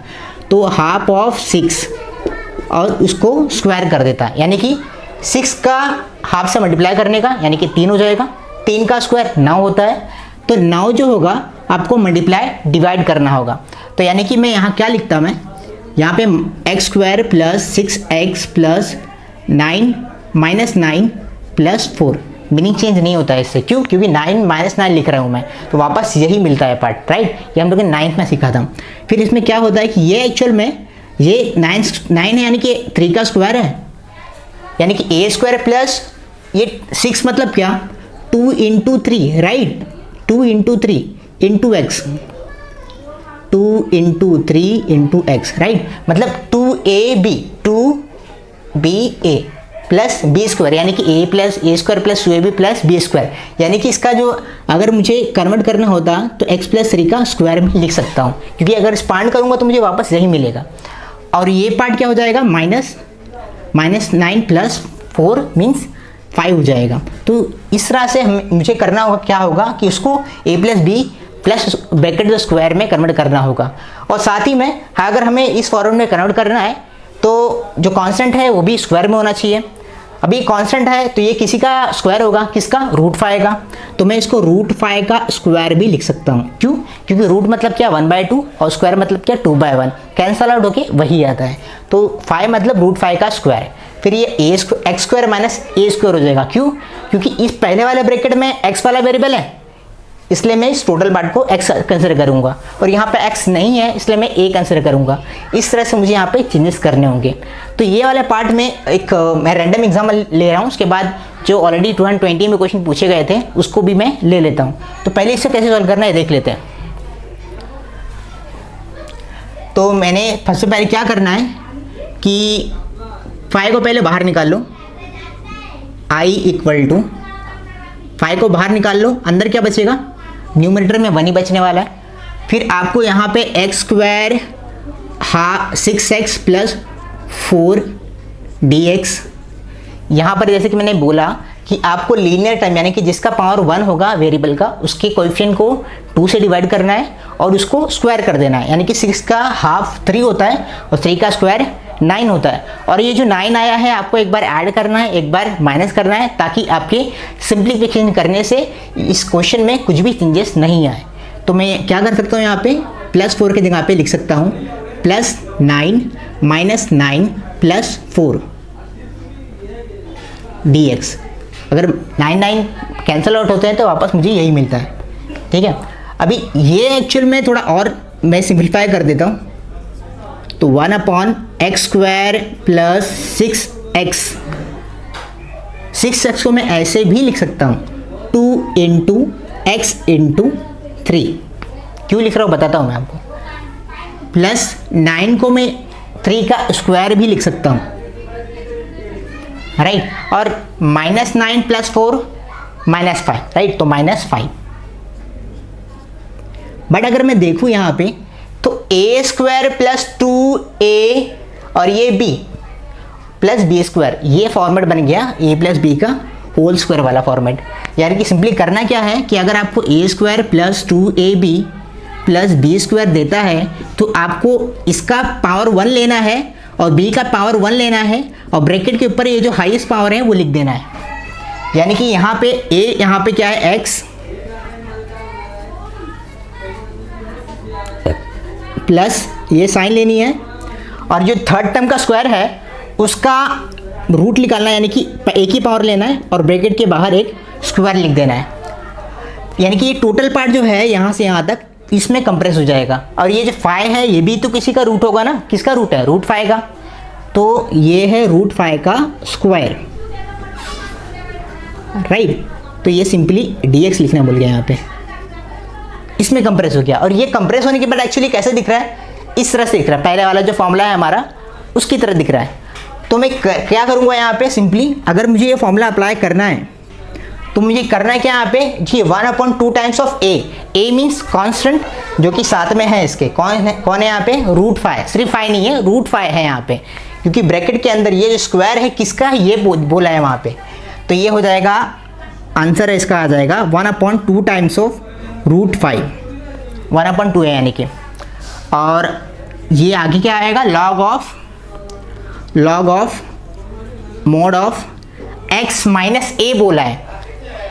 तो हाफ ऑफ 6 और उसको स्क्वायर कर देता है, यानी कि 6 का हाफ से मल्टीप्लाई करने का यानी कि 3 हो जाएगा। 3 का स्क्वायर 9 होता है, तो 9 जो होगा आपको मल्टीप्लाई डिवाइड करना होगा। तो यानी कि मैं यहाँ क्या लिखता, मैं यहाँ पे x² + 6x + 9 - 9 + 4, मीनिंग चेंज नहीं होता है इससे। क्यों? क्योंकि 9 - 9 लिख रहा हूँ मैं, तो वापस यही मिलता है पार्ट, राइट। ये हम लोग ने 9th में सीखा था। फिर इसमें क्या होता है कि ये एक्चुअल में ये 9 है, यानी कि 3 का स्क्वायर है, यानी कि a² प्लस ये 6 मतलब क्या 2 × 3, राइट। 2 × 3 × x, 2 × 3 × x, right. मतलब 2ab प्लस b² यानी कि a + a² + 2ab + b², यानी कि इसका जो अगर मुझे कन्वर्ट करना होता तो x + 3 का स्क्वायर भी लिख सकता हूँ, क्योंकि अगर एक्सपांड करूँगा तो मुझे वापस यही मिलेगा। और ये पार्ट क्या हो जाएगा -9 + 4 मीन्स 5 हो जाएगा। तो इस तरह से मुझे करना होगा, क्या होगा कि उसको a + b plus bracket the square में कन्वर्ट करना होगा। और साथ ही में अगर हमें इस फॉर्मेट में कन्वर्ट करना है तो जो कांस्टेंट है वो भी स्क्वायर में होना चाहिए। अभी कांस्टेंट है तो ये किसी का स्क्वायर होगा, किसका, √5 का। तो मैं इसको √5 का स्क्वायर भी लिख सकता हूँ। क्यों? क्योंकि रूट मतलब क्या 1/2 और स्क्वायर मतलब क्या 2/1, कैंसल आउट होके वही आता है। तो 5 मतलब √5 का स्क्वायर। फिर ये x² - a² हो जाएगा। क्यों? क्योंकि इस पहले वाले ब्रैकेट में x वाला वेरिएबल है, इसलिए मैं इस टोटल पार्ट को x कंसिडर करूंगा, और यहाँ पे x नहीं है इसलिए मैं a कंसिडर करूंगा। इस तरह से मुझे यहाँ पे चेंजेस करने होंगे। तो ये वाले पार्ट में एक मैं रैंडम एग्जाम्पल ले रहा हूँ, उसके बाद जो ऑलरेडी 220 में क्वेश्चन पूछे गए थे उसको भी मैं ले लेता हूँ। तो पहले इससे कैसे सॉल्व करना है देख लेते हैं। तो मैंने सबसे पहले क्या करना है कि 5 को पहले बाहर निकाल लो, i = 5 को बाहर निकाल लो, अंदर क्या बचेगा, न्यूमरेटर में 1 ही बचने वाला है। फिर आपको यहाँ पे x² 6x + 4 dx, यहाँ पर जैसे कि मैंने बोला कि आपको लीनियर टर्म यानी कि जिसका पावर 1 होगा वेरिएबल का, उसके कोएफिशिएंट को 2 से डिवाइड करना है और उसको स्क्वायर कर देना है। यानी कि 6 का हाफ 3 होता है और 3 का स्क्वायर 9 होता है। और ये जो 9 आया है आपको एक बार ऐड करना है, एक बार माइनस करना है, ताकि आपके सिंप्लीफिकेशन करने से इस क्वेश्चन में कुछ भी चेंजेस नहीं आए। तो मैं क्या कर सकता हूँ, यहाँ पे +4 की जगह पे लिख सकता हूँ +9 - 9 + 4 dx। अगर 9 कैंसिल आउट होते हैं तो वापस मुझे यही मिलता है। ठीक है, अभी ये एक्चुअल में थोड़ा और मैं सिंप्लीफाई कर देता हूँ। तो 1/x² + 6x, 6x को मैं ऐसे भी लिख सकता हूँ 2 × x × 3। क्यों लिख रहा हूँ बताता हूँ मैं आपको। +9 को मैं 3 का स्क्वायर भी लिख सकता हूँ, राइट। और -9 + 4 -5, राइट, तो -5। बट अगर मैं देखूँ यहाँ पे तो a² + 2a और ये b + b², ये फॉर्मेट बन गया a + b का होल स्क्वायर वाला फॉर्मेट। यानी कि सिंपली करना क्या है कि अगर आपको a² + 2ab + b² देता है तो आपको इसका पावर 1 लेना है और b का पावर 1 लेना है और ब्रैकेट के ऊपर ये जो हाईएस्ट पावर है वो लिख देना है। यानी कि यहाँ पे a, यहाँ पे क्या है x प्लस ये साइन लेनी है, और जो थर्ड टर्म का स्क्वायर है उसका रूट निकालना है, यानी कि एक ही पावर लेना है और ब्रैकेट के बाहर एक स्क्वायर लिख देना है। यानी कि ये टोटल पार्ट जो है यहाँ से यहाँ तक इसमें कंप्रेस हो जाएगा। और ये जो फाई है ये भी तो किसी का रूट होगा ना, किसका रूट है? रूट फाई का। तो ये है रूट फाई का स्क्वायर, राइट। तो ये सिंपली dx लिखना भूल गया यहाँ पे, इसमें कंप्रेस हो गया। और ये कंप्रेस होने के बाद एक्चुअली कैसे दिख रहा है? इस तरह से दिख रहा है, पहले वाला जो फॉर्मूला है हमारा उसकी तरह दिख रहा है। तो मैं क्या करूँगा यहाँ पे, सिंपली अगर मुझे ये फॉर्मूला अप्लाई करना है तो मुझे करना है क्या यहाँ पे जी, 1/2 times of a means constant जो कि साथ में है इसके, कौन है यहाँ पे? Root phi. सिर्फ फाई नहीं है, रूट फाई है यहाँ पे, क्योंकि ब्रैकेट के अंदर ये जो स्क्वायर है किसका है ये बोला है वहाँ पे। तो ये हो जाएगा, आंसर है इसका आ जाएगा 1/2 टाइम्स ऑफ रूट फाई, 1/2 है यानी कि। और ये आगे क्या आएगा? Log of mode of x minus a बोला है।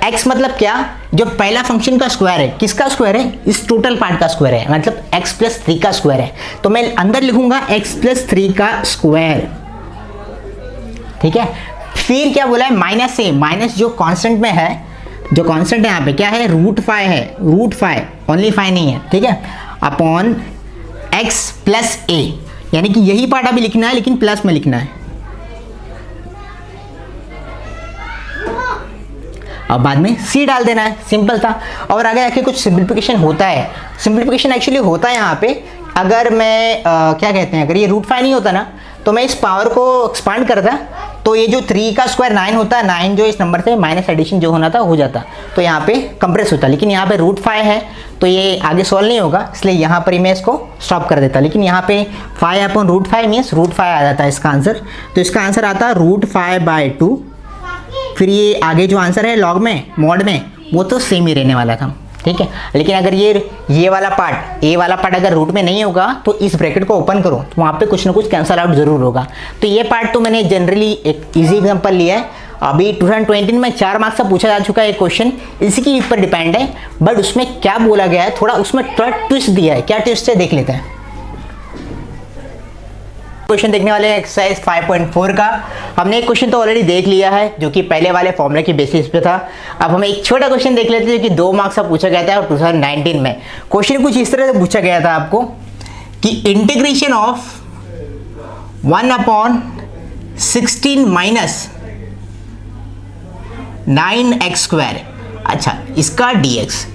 x मतलब क्या? जो पहला फंक्शन का स्क्वायर है, किसका स्क्वायर है? इस टोटल पार्ट का स्क्वायर है, मतलब x प्लस 3 का स्क्वायर है। तो मैं अंदर लिखूंगा x प्लस 3 का स्क्वायर, ठीक है। फिर क्या बोला है? माइनस a, माइनस जो कांस्टेंट में है, जो कांस्टेंट है यहाँ पे क्या है? रूट फाई है, रूट फाई, ओनली फाई नहीं है, ठीक है, अपॉन x प्लस a। यानी कि यही पार्ट अभी लिखना है लेकिन प्लस में लिखना है, अब बाद में c डाल देना है, सिंपल था। और आगे जाके कुछ सिंप्लीफिकेशन होता है, सिंप्लीफिकेशन एक्चुअली होता है यहाँ पे। अगर मैं क्या कहते हैं, अगर ये रूट फाई नहीं होता ना तो मैं इस पावर को एक्सपांड करता, तो ये जो 3 का स्क्वायर 9 होता है, 9 जो इस नंबर से माइनस एडिशन जो होना था हो जाता, तो यहाँ पे कंप्रेस होता। लेकिन यहाँ पे रूट फाई है तो ये आगे सॉल्व नहीं होगा, इसलिए यहाँ पर ही मैं इसको स्टॉप कर देता। लेकिन यहाँ पे phi upon root phi means root phi आ जाता है इसका आंसर। तो इसका आंसर आता है रूट फाई बाई 2। फिर ये आगे जो आंसर है लॉग में, मॉड में, वो तो सेम ही रहने वाला था, ठीक है। लेकिन अगर ये वाला पार्ट, ए वाला पार्ट अगर रूट में नहीं होगा तो इस ब्रैकेट को ओपन करो तो वहाँ पे कुछ ना कुछ कैंसल आउट जरूर होगा। तो ये पार्ट तो मैंने जनरली एक इजी एग्जांपल लिया है। अभी 2020 में 4 मार्क्स का पूछा जा चुका है क्वेश्चन, इसी के ऊपर डिपेंड है। बट उसमें क्या बोला गया है, थोड़ा उसमें ट्विस्ट दिया है। क्या ट्विस्ट है देख लेते हैं। क्वेश्चन देखने वाले हैं एक्सरसाइज 5.4 का। हमने एक क्वेश्चन तो ऑलरेडी देख लिया है जो कि पहले वाले फॉर्मूला की बेसिस पे था। अब हम एक छोटा क्वेश्चन देख लेते हैं जो कि 2 मार्क्स का पूछा गया था और 2019 में। क्वेश्चन कुछ इस तरह से पूछा गया था आपको कि इंटीग्रेशन ऑफ 1/16 माइनस 9x², अच्छा इसका dx।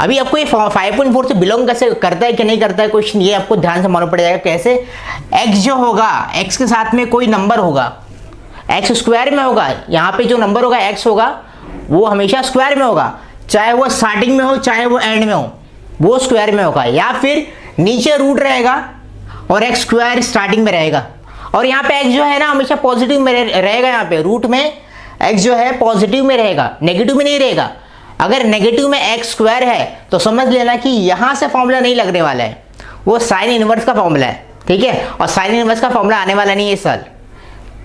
अभी आपको ये 5.4 से बिलोंग कैसे करता है कि नहीं करता है क्वेश्चन, ये आपको ध्यान से मालूम पड़ जाएगा। कैसे? x जो होगा, x के साथ में कोई नंबर होगा, x स्क्वायर में होगा। यहाँ पे जो नंबर होगा x होगा वो हमेशा स्क्वायर में होगा, चाहे वो स्टार्टिंग में हो चाहे वो एंड में हो, वो स्क्वायर में होगा। या फिर नीचे रूट रहेगा और x स्क्वायर स्टार्टिंग में रहेगा। और यहाँ पे x जो है ना हमेशा पॉजिटिव में रहेगा। यहाँ पे रूट में x जो है पॉजिटिव में रहेगा, नेगेटिव में नहीं रहेगा। अगर नेगेटिव में x स्क्वायर है तो समझ लेना कि यहां से फॉर्मूला नहीं लगने वाला है, वो साइन इनवर्स का फॉर्मूला है, ठीक है। और साइन इनवर्स का फॉर्मूला आने वाला नहीं है इस साल,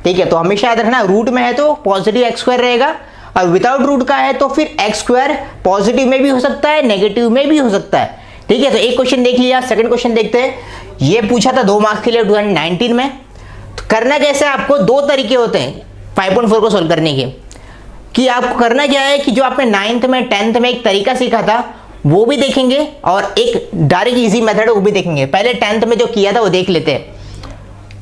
ठीक है। तो हमेशा याद रखना, रूट में है तो पॉजिटिव x स्क्वायर रहेगा, और विदाउट रूट का है तो फिर x स्क्वायर पॉजिटिव में भी हो सकता है, नेगेटिव में भी हो सकता है, ठीक है। तो एक क्वेश्चन देख लिया। सेकंड क्वेश्चन देखते हैं। ये पूछा था 2 मार्क्स के लिए 2019 में। तो करना कैसे, आपको 2 तरीके होते हैं 5.4 को सोल्व करने के। कि आपको करना क्या है कि जो आपने 9th में 10th में एक तरीका सीखा था वो भी देखेंगे, और एक डायरेक्ट इजी मेथड है वो भी देखेंगे। पहले 10th में जो किया था वो देख लेते हैं।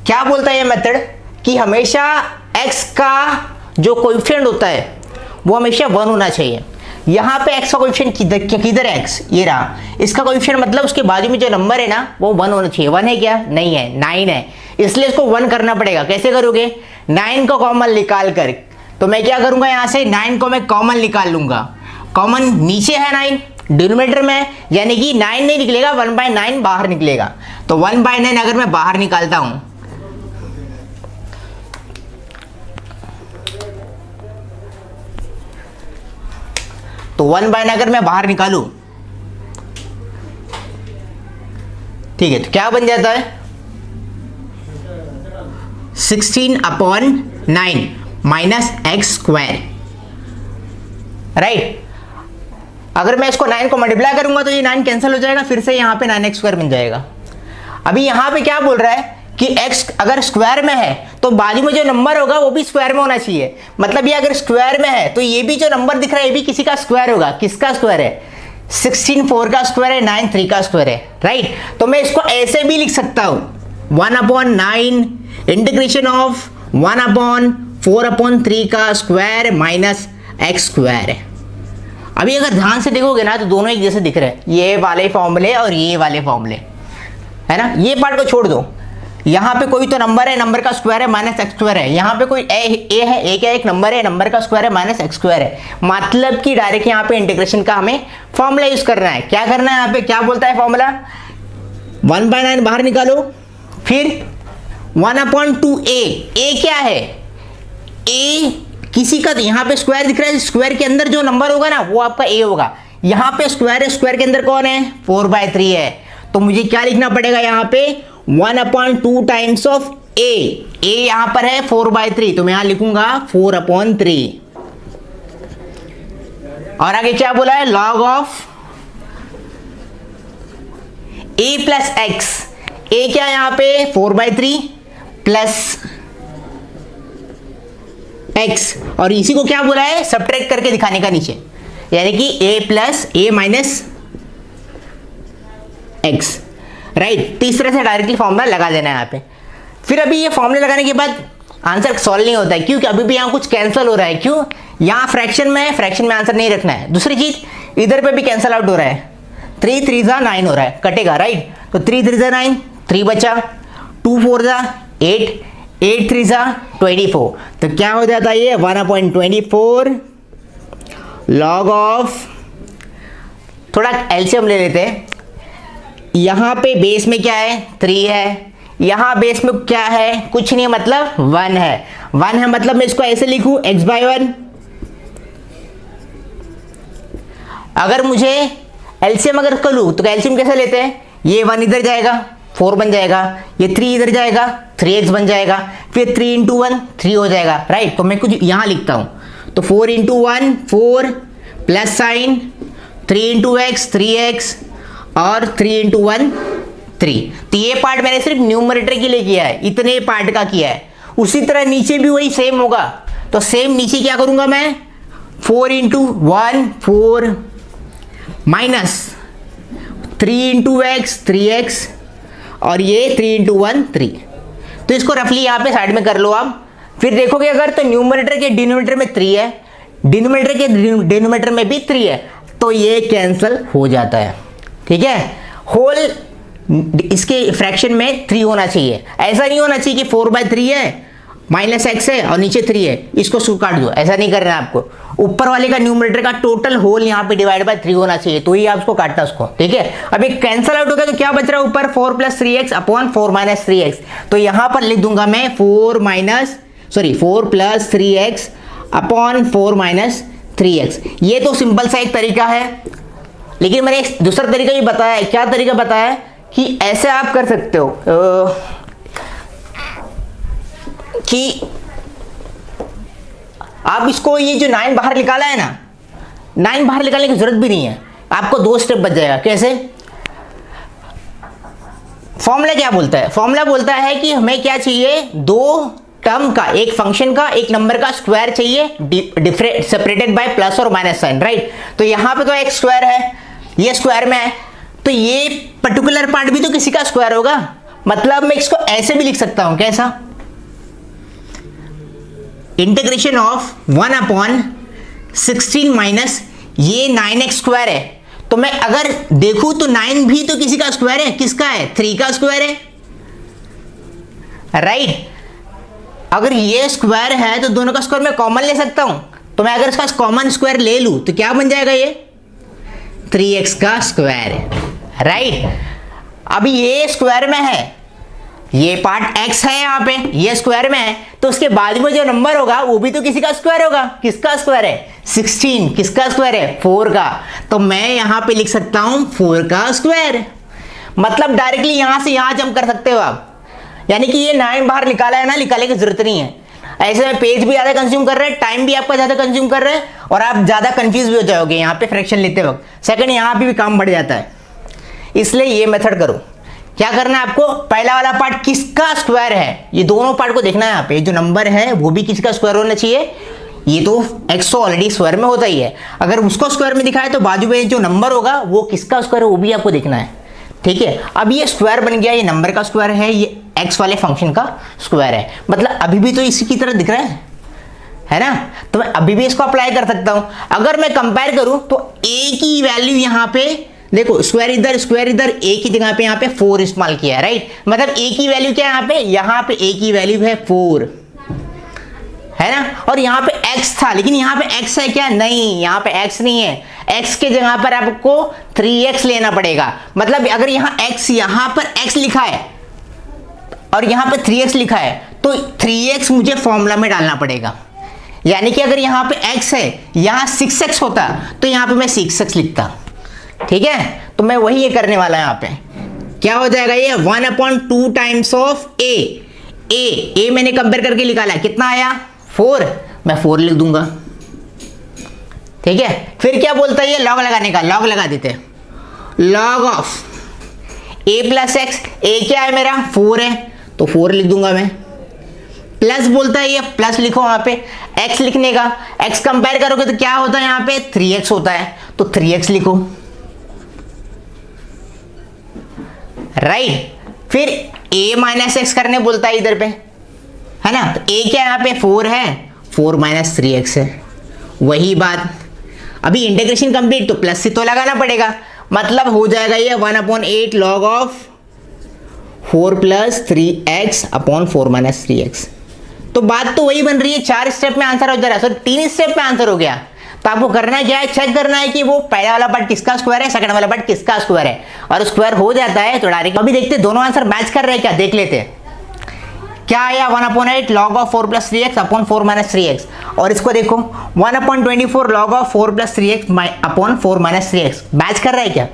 क्या बोलता है ये मेथड कि हमेशा x का जो कोएफिशिएंट होता है वो हमेशा 1 होना चाहिए। यहाँ पे x का कोएफिशिएंट किधर है? x ये रहा, इसका कोएफिशिएंट मतलब उसके बाजू में जो नंबर है ना वो 1 होना चाहिए। 1 है क्या? नहीं है, 9 है, इसलिए इसको 1 करना पड़ेगा। कैसे करोगे? 9 को कॉमन निकाल कर। तो मैं क्या करूंगा, यहाँ से 9 को मैं कॉमन निकाल लूंगा। कॉमन नीचे है 9 डिनोमिनेटर में, यानी कि 9 नहीं निकलेगा, 1/9 बाहर निकलेगा। तो 1/9 अगर मैं बाहर निकालता हूं तो 1/9 अगर मैं बाहर निकालूं, ठीक है, तो क्या बन जाता है? 16/9 माइनस एक्स स्क्वायर, राइट। अगर मैं इसको 9 को मल्टीप्लाई करूंगा तो ये 9 कैंसिल हो जाएगा, फिर से यहाँ पे 9x² बन जाएगा। अभी यहाँ पे क्या बोल रहा है कि x अगर स्क्वायर में है तो बाजू में जो नंबर होगा वो भी स्क्वायर में होना चाहिए। मतलब ये अगर स्क्वायर में है तो ये भी जो नंबर दिख रहा है ये भी किसी का स्क्वायर होगा। किसका स्क्वायर है? 16 4 का स्क्वायर है, 9 3 का स्क्वायर है, राइट। तो मैं इसको ऐसे भी लिख सकता हूँ 1/9 इंटीग्रेशन ऑफ 1/4/3 का स्क्वायर माइनस एक्स स्क्वायर है। अभी अगर ध्यान से देखोगे ना तो दोनों एक जैसे दिख रहे हैं, ये वाले फॉर्मूले और ये वाले फॉर्मूले, है ना। ये पार्ट को छोड़ दो, यहाँ पे कोई तो नंबर है, नंबर का स्क्वायर है माइनस एक्स स्क्वायर है। यहाँ पे कोई ए है, ए क्या एक नंबर है, नंबर का स्क्वायर है माइनस एक्स स्क्वायर है। मतलब कि डायरेक्ट यहाँ पे इंटीग्रेशन का हमें फॉर्मूला यूज करना है। क्या करना है यहाँ पे, क्या बोलता है फॉर्मूला? 1/9 बाहर निकालो, फिर 1/2a। ए क्या है? ए किसी का, यहाँ पे स्क्वायर दिख रहा है, स्क्वायर के अंदर जो नंबर होगा ना वो आपका ए होगा। यहाँ पे स्क्वायर है, स्क्वायर के अंदर कौन है? 4/3 है। तो मुझे क्या लिखना पड़ेगा यहाँ पे? 1/2 टाइम्स ऑफ ए। ए यहाँ पर है 4/3, तो मैं यहाँ लिखूंगा 4/3। और आगे क्या बोला है? Log of a plus x. A क्या यहाँ पे? 4/3 प्लस एक्स, और इसी को क्या बोला है? सब्ट्रैक्ट करके दिखाने का नीचे, यानी कि ए प्लस ए माइनस एक्स, राइट। तो इस तरह से डायरेक्टली फॉर्मूला लगा देना है यहाँ पे। फिर अभी ये फॉर्मूला लगाने के बाद आंसर सॉल्व नहीं होता है, क्योंकि अभी भी यहाँ कुछ कैंसिल हो रहा है। क्यों? यहाँ फ्रैक्शन में है, फ्रैक्शन में आंसर नहीं रखना है। दूसरी चीज इधर पे भी कैंसिल आउट हो रहा है, 3 3 9 हो रहा है, कटेगा, राइट। तो 3 3 9, 3 बचा, 2 4 8, 8 3 24। तो क्या हो जाता है ये? 1/24 लॉग ऑफ, थोड़ा एलसीएम ले लेते हैं। यहाँ पे बेस में क्या है? 3 है। यहाँ बेस में क्या है? कुछ नहीं, मतलब 1 है। 1 है मतलब मैं इसको ऐसे लिखूं x/1। अगर मुझे एलसीएम अगर कर लूं तो एलसीएम कैसे लेते हैं? ये 1 इधर जाएगा, 4 बन जाएगा, ये 3 इधर जाएगा, 3x बन जाएगा, फिर 3 × 1 3 हो जाएगा, राइट। तो मैं कुछ यहाँ लिखता हूँ, तो 4 × 1 4 प्लस साइन, 3 × x 3x और 3 × 1 3। तो ये पार्ट मैंने सिर्फ न्यूमरेटर के लिए किया है, इतने पार्ट का किया है। उसी तरह नीचे भी वही सेम होगा। तो सेम नीचे क्या करूंगा मैं? 4 × 1 4 माइनस 3 × x 3x और ये 3 × 1 3। तो इसको रफली यहाँ पे साइड में कर लो आप। फिर देखोगे अगर तो न्यूमरेटर के डिनोमिनेटर में 3 है, डिनोमिनेटर के डिनोमिनेटर में भी 3 है, तो ये कैंसिल हो जाता है, ठीक है। होल इसके फ्रैक्शन में 3 होना चाहिए। ऐसा नहीं होना चाहिए कि 4/3 है माइनस एक्स है और नीचे 3 है, इसको सु काट दो, ऐसा नहीं करना है आपको। ऊपर वाले का न्यूमरेटर का टोटल होल यहाँ पे डिवाइड बाय 3 होना चाहिए, तो ही आपको काटना उसको, ठीक है। अभी कैंसिल आउट हो गया तो क्या बच रहा है ऊपर? 4 + 3x अपॉन 4 - 3x। तो यहाँ पर लिख दूंगा मैं 4 + 3x अपॉन 4 - 3x। ये तो सिंपल सा एक तरीका है, लेकिन मैंने एक दूसरा तरीका भी बताया है। क्या तरीका बताया है? कि ऐसे आप कर सकते हो कि आप इसको, ये जो 9 बाहर निकाला है ना, 9 बाहर निकालने की जरूरत भी नहीं है, आपको 2 स्टेप बच जाएगा। कैसे? फॉर्मूला क्या बोलता है? फॉर्मूला बोलता है कि हमें क्या चाहिए? 2 टर्म का, एक फंक्शन का, एक नंबर का स्क्वायर चाहिए, डिफरेंट सेपरेटेड बाय प्लस और माइनस साइन, राइट। तो यहां पे तो एक स्क्वायर है, ये स्क्वायर में है, तो ये पर्टिकुलर पार्ट भी तो किसी का स्क्वायर होगा। मतलब मैं इसको ऐसे भी लिख सकता हूं, कैसा? इंटीग्रेशन ऑफ 1/16 माइनस ये 9x² है। तो मैं अगर देखूं तो 9 भी तो किसी का स्क्वायर है। किसका है? 3 का स्क्वायर है, राइट। अगर ये स्क्वायर है तो दोनों का स्क्वायर मैं कॉमन ले सकता हूं। तो मैं अगर इसका कॉमन स्क्वायर ले लूं तो क्या बन जाएगा? ये 3x का स्क्वायर है, राइट। अभी ये स्क्वायर में है, ये पार्ट x है, यहाँ पे ये स्क्वायर में है, तो उसके बाद में जो नंबर होगा वो भी तो किसी का स्क्वायर होगा। किसका स्क्वायर है? 16। किसका स्क्वायर है? 4 का। तो मैं यहाँ पे लिख सकता हूँ 4 का स्क्वायर। मतलब डायरेक्टली यहाँ से यहाँ जंप कर सकते हो आप। यानी कि ये 9 बाहर निकाला है ना, निकालने की जरूरत नहीं है। ऐसे में पेज भी ज़्यादा कंज्यूम कर रहे हैं, टाइम भी आपका ज़्यादा कंज्यूम कर रहे हैं, और आप ज़्यादा कंफ्यूज भी हो जाओगे यहाँ पे फ्रैक्शन लेते वक्त। सेकंड, यहाँ पे भी काम बढ़ जाता है, इसलिए ये मेथड करो। क्या करना है आपको, पहला वाला पार्ट किसका स्क्वायर है, ये दोनों पार्ट को देखना है। यहाँ पे जो नंबर है वो भी किसका स्क्वायर होना चाहिए, ये तो x तो ऑलरेडी स्क्वायर में होता ही है, अगर उसको स्क्वायर में दिखाए तो बाजू में जो नंबर होगा वो किसका स्क्वायर है वो भी आपको देखना है। ठीक है, अब ये स्क्वायर बन गया, ये नंबर का स्क्वायर है, ये x वाले फंक्शन का स्क्वायर है, मतलब अभी भी तो इसी की तरह दिख रहा है ना। तो मैं अभी भी इसको अप्लाई कर सकता हूं। अगर मैं कंपेयर करूं तो a की वैल्यू यहां पे देखो, स्क्वायर इधर, a की जगह पे यहाँ पे 4 इस्तेमाल किया है, राइट। मतलब a की वैल्यू क्या है यहाँ पे a की वैल्यू है 4, है ना। और यहाँ पे x था, लेकिन यहाँ पे x है क्या, नहीं, यहाँ पे x नहीं है। x के जगह पर आपको 3x लेना पड़ेगा। मतलब अगर यहाँ पर x लिखा है और यहाँ पे 3x लिखा है तो 3x मुझे फॉर्मूला में डालना पड़ेगा। यानी कि अगर यहाँ पे x है, यहाँ 6x होता तो यहाँ पे मैं 6x लिखता। ठीक है, तो मैं वही ये करने वाला यहाँ पे। क्या हो जाएगा ये 1/2 टाइम्स ऑफ a मैंने कंपेयर करके निकाला, कितना आया 4, मैं 4 लिख दूंगा। ठीक है, फिर क्या बोलता है ये, लॉग लगाने का, लॉग लगा देते हैं। Log of a plus x, a क्या है मेरा 4 है तो 4 लिख दूंगा मैं। प्लस बोलता है ये, प्लस लिखो वहां पे, x लिखने का, x कंपेयर करोगे तो क्या होता है यहाँ पे 3x होता है तो 3x लिखो, राइट। फिर a माइनस एक्स करने बोलता है इधर पे, है ना। तो a क्या यहाँ पे 4 है, 4 माइनस 3x है, वही बात। अभी इंटीग्रेशन कंप्लीट तो प्लस से तो लगाना पड़ेगा, मतलब हो जाएगा ये 1/8 log of 4 plus 3x upon 4 minus 3x। तो बात तो वही बन रही है, 4 स्टेप में आंसर हो जा रहा है, सॉरी 3 स्टेप में आंसर हो गया। तो आपको करना क्या है, चेक करना है कि वो पहला वाला पार्ट किसका स्क्वायर है, सेकंड वाला पार्ट किसका स्क्वायर है, और स्क्वायर हो जाता है तो डायरेक्ट अभी देखते दोनों आंसर मैच कर रहे हैं क्या, देख लेते हैं। क्या आया 1/8 log of 4 plus 3x upon 4 minus 3x, और इसको देखो 1/24 log of 4 plus 3x upon 4 minus 3x, match कर रहा है क्या,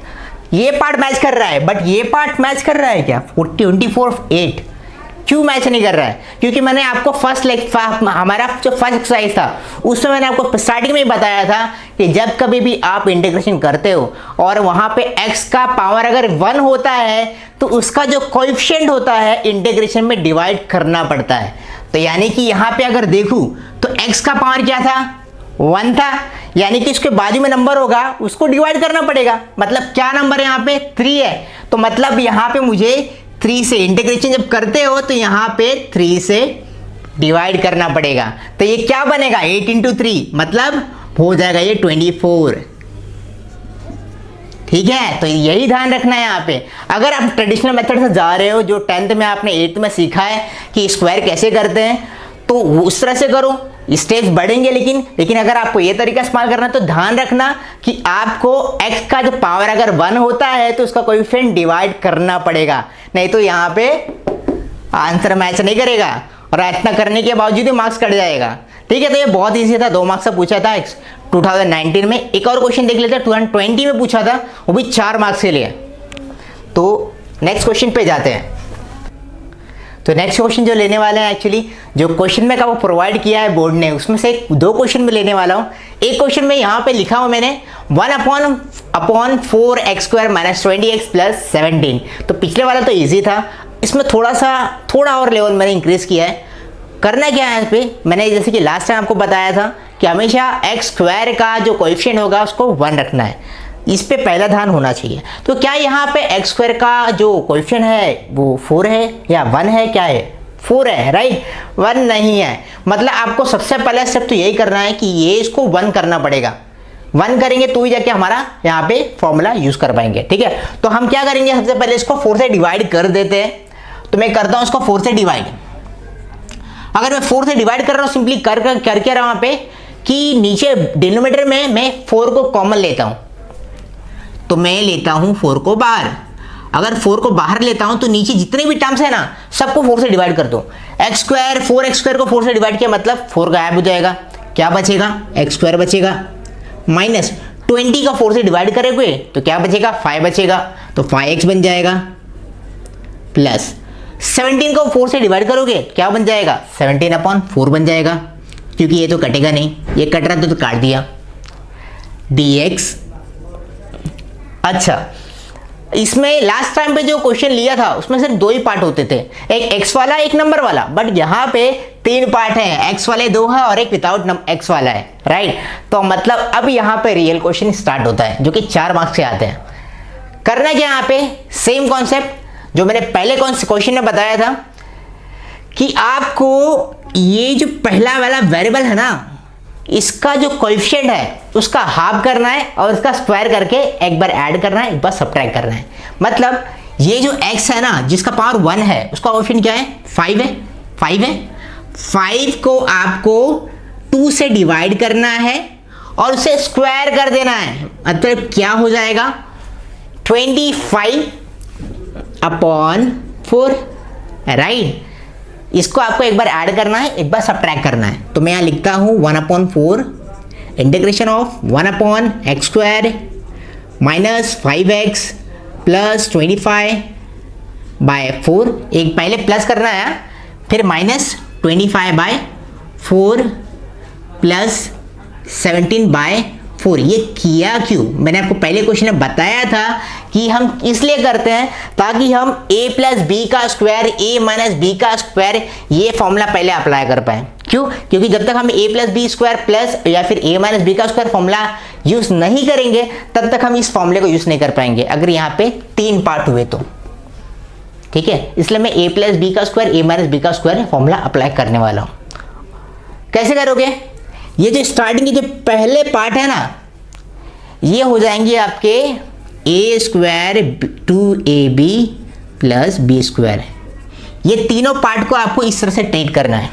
ये पार्ट मैच कर रहा है, बट ये पार्ट मैच कर रहा है क्या 24/8, क्यों मैच नहीं कर रहा है, क्योंकि मैंने आपको हमारा जो फर्स्ट एक्सरसाइज था उसमें मैंने आपको स्टार्टिंग में ही बताया था कि जब कभी भी आप इंटीग्रेशन करते हो और वहां पे x का पावर अगर 1 होता है तो उसका जो कोएफिशिएंट होता है इंटीग्रेशन में डिवाइड करना पड़ता है। तो यानी कि यहाँ पे अगर देखूं तो x का पावर क्या था 1 था, यानी कि उसके बाजू में नंबर होगा उसको डिवाइड करना पड़ेगा। मतलब क्या नंबर है यहाँ पे 3 है, तो मतलब यहाँ पे मुझे 3 से इंटीग्रेशन जब करते हो तो यहाँ पे 3 से डिवाइड करना पड़ेगा। तो ये क्या बनेगा 8 इंटू 3, मतलब हो जाएगा ये 24। ठीक है, तो यही ध्यान रखना है यहाँ पे। अगर आप ट्रेडिशनल मेथड से जा रहे हो, जो 10th में आपने 8th में सीखा है कि स्क्वायर कैसे करते हैं, तो उस तरह से करो, स्टेप्स बढ़ेंगे। लेकिन अगर आपको ये तरीका इस्तेमाल करना है तो ध्यान रखना कि आपको x का जो पावर अगर 1 होता है तो उसका कोएफिशिएंट डिवाइड करना पड़ेगा, नहीं तो यहाँ पे आंसर मैच नहीं करेगा और इतना करने के बावजूद ही मार्क्स कट जाएगा। ठीक है, तो ये बहुत ईजी था, 2 मार्क्स से पूछा था 2019 में। एक और क्वेश्चन देख लेते हैं, 2020 में पूछा था, वो भी 4 मार्क्स के लिए। तो नेक्स्ट क्वेश्चन पे जाते हैं। तो नेक्स्ट क्वेश्चन जो लेने वाले हैं, एक्चुअली जो क्वेश्चन में का वो प्रोवाइड किया है बोर्ड ने, उसमें से 2 क्वेश्चन में लेने वाला हूँ। एक क्वेश्चन में यहाँ पे लिखा हूँ मैंने 1/4x² माइनस 20x प्लस 17। तो पिछले वाला तो इजी था, इसमें थोड़ा और लेवल मैंने इंक्रीज किया है। करना क्या है इस पर, मैंने जैसे कि लास्ट टाइम आपको बताया था कि हमेशा x² का जो कोएफिशिएंट होगा उसको 1 रखना है, इस पे पहला ध्यान होना चाहिए। तो क्या यहाँ पे x² का जो कोएफिशिएंट है वो 4 है या 1 है, क्या है 4 है, राइट, 1 नहीं है। मतलब आपको सबसे पहला स्टेप तो यही करना है कि ये इसको 1 करना पड़ेगा। 1 करेंगे तो ही जाके हमारा यहाँ पे फॉर्मूला यूज कर पाएंगे। ठीक है, तो हम क्या करेंगे, सबसे पहले इसको 4 से डिवाइड कर देते हैं। तो मैं करता हूँ इसको 4 से डिवाइड। अगर मैं 4 से डिवाइड कर रहा हूँ, सिंपली कर क्या रहा वहाँ पे कि नीचे डिनोमिनेटर में मैं 4 को कॉमन लेता हूँ, तो मैं लेता हूं 4 को बाहर। अगर 4 को बाहर लेता हूं तो नीचे जितने भी टर्म्स है ना सबको 4 से डिवाइड कर दो। x² 4x² को 4 से डिवाइड किया मतलब 4 गायब हो जाएगा, क्या बचेगा x² बचेगा, माइनस 20 का 4 से डिवाइड करेंगे तो क्या बचेगा 5 बचेगा, तो 5x बन जाएगा, प्लस 17 को 4 से डिवाइड करोगे क्या बन जाएगा, 17/4 बन जाएगा, क्योंकि ये तो कटेगा नहीं, ये कट रहा तो काट दिया dx। अच्छा, इसमें लास्ट टाइम पे जो क्वेश्चन लिया था उसमें सिर्फ 2 ही पार्ट होते थे, एक x वाला एक नंबर वाला, बट यहाँ पे 3 पार्ट हैं, x वाले 2 है और एक विदाउट x वाला है, राइट। तो मतलब अब यहाँ पे रियल क्वेश्चन स्टार्ट होता है जो कि 4 मार्क्स से आते हैं। करना क्या यहाँ पे, सेम कॉन्सेप्ट जो मैंने पहले क्वेश्चन में बताया था कि आपको ये जो पहला वाला वेरिएबल है ना, इसका जो कोएफिशिएंट है उसका हाफ करना है और इसका स्क्वायर करके एक बार ऐड करना है, एक बार सब्ट्रैक्ट करना है। मतलब ये जो x है ना जिसका पावर 1 है उसका कोएफिशिएंट क्या है, 5 है, 5 को आपको 2 से डिवाइड करना है और उसे स्क्वायर कर देना है। मतलब क्या हो जाएगा, 25/4, राइट। इसको आपको एक बार ऐड करना है, एक बार सब्ट्रैक्ट करना है। तो मैं यहाँ लिखता हूँ 1/4 integration of 1/x² minus 5x plus 25/4, एक पहले प्लस करना है फिर माइनस 25/4 प्लस 17/4। ये किया क्यों, मैंने आपको पहले क्वेश्चन में बताया था कि हम इसलिए करते हैं ताकि हम a प्लस बी का स्क्वायर a माइनस बी का स्क्वायर ये फॉर्मूला पहले अप्लाई कर पाए। क्यों, क्योंकि जब तक हम a plus b square plus या फिर a माइनस बी का स्क्वायर फॉर्मूला यूज नहीं करेंगे तब तक हम इस फॉर्मूले को यूज नहीं कर पाएंगे, अगर यहाँ पे 3 पार्ट हुए तो, ठीक है। इसलिए मैं a प्लस बी का स्क्वायर a माइनस बी का स्क्वायर फॉर्मूला अप्लाई करने वाला हूँ। कैसे करोगे, ये जो स्टार्टिंग के जो पहले पार्ट है ना ये हो जाएंगे आपके a² 2ab प्लस b²। ये तीनों पार्ट को आपको इस तरह से ट्रीट करना है।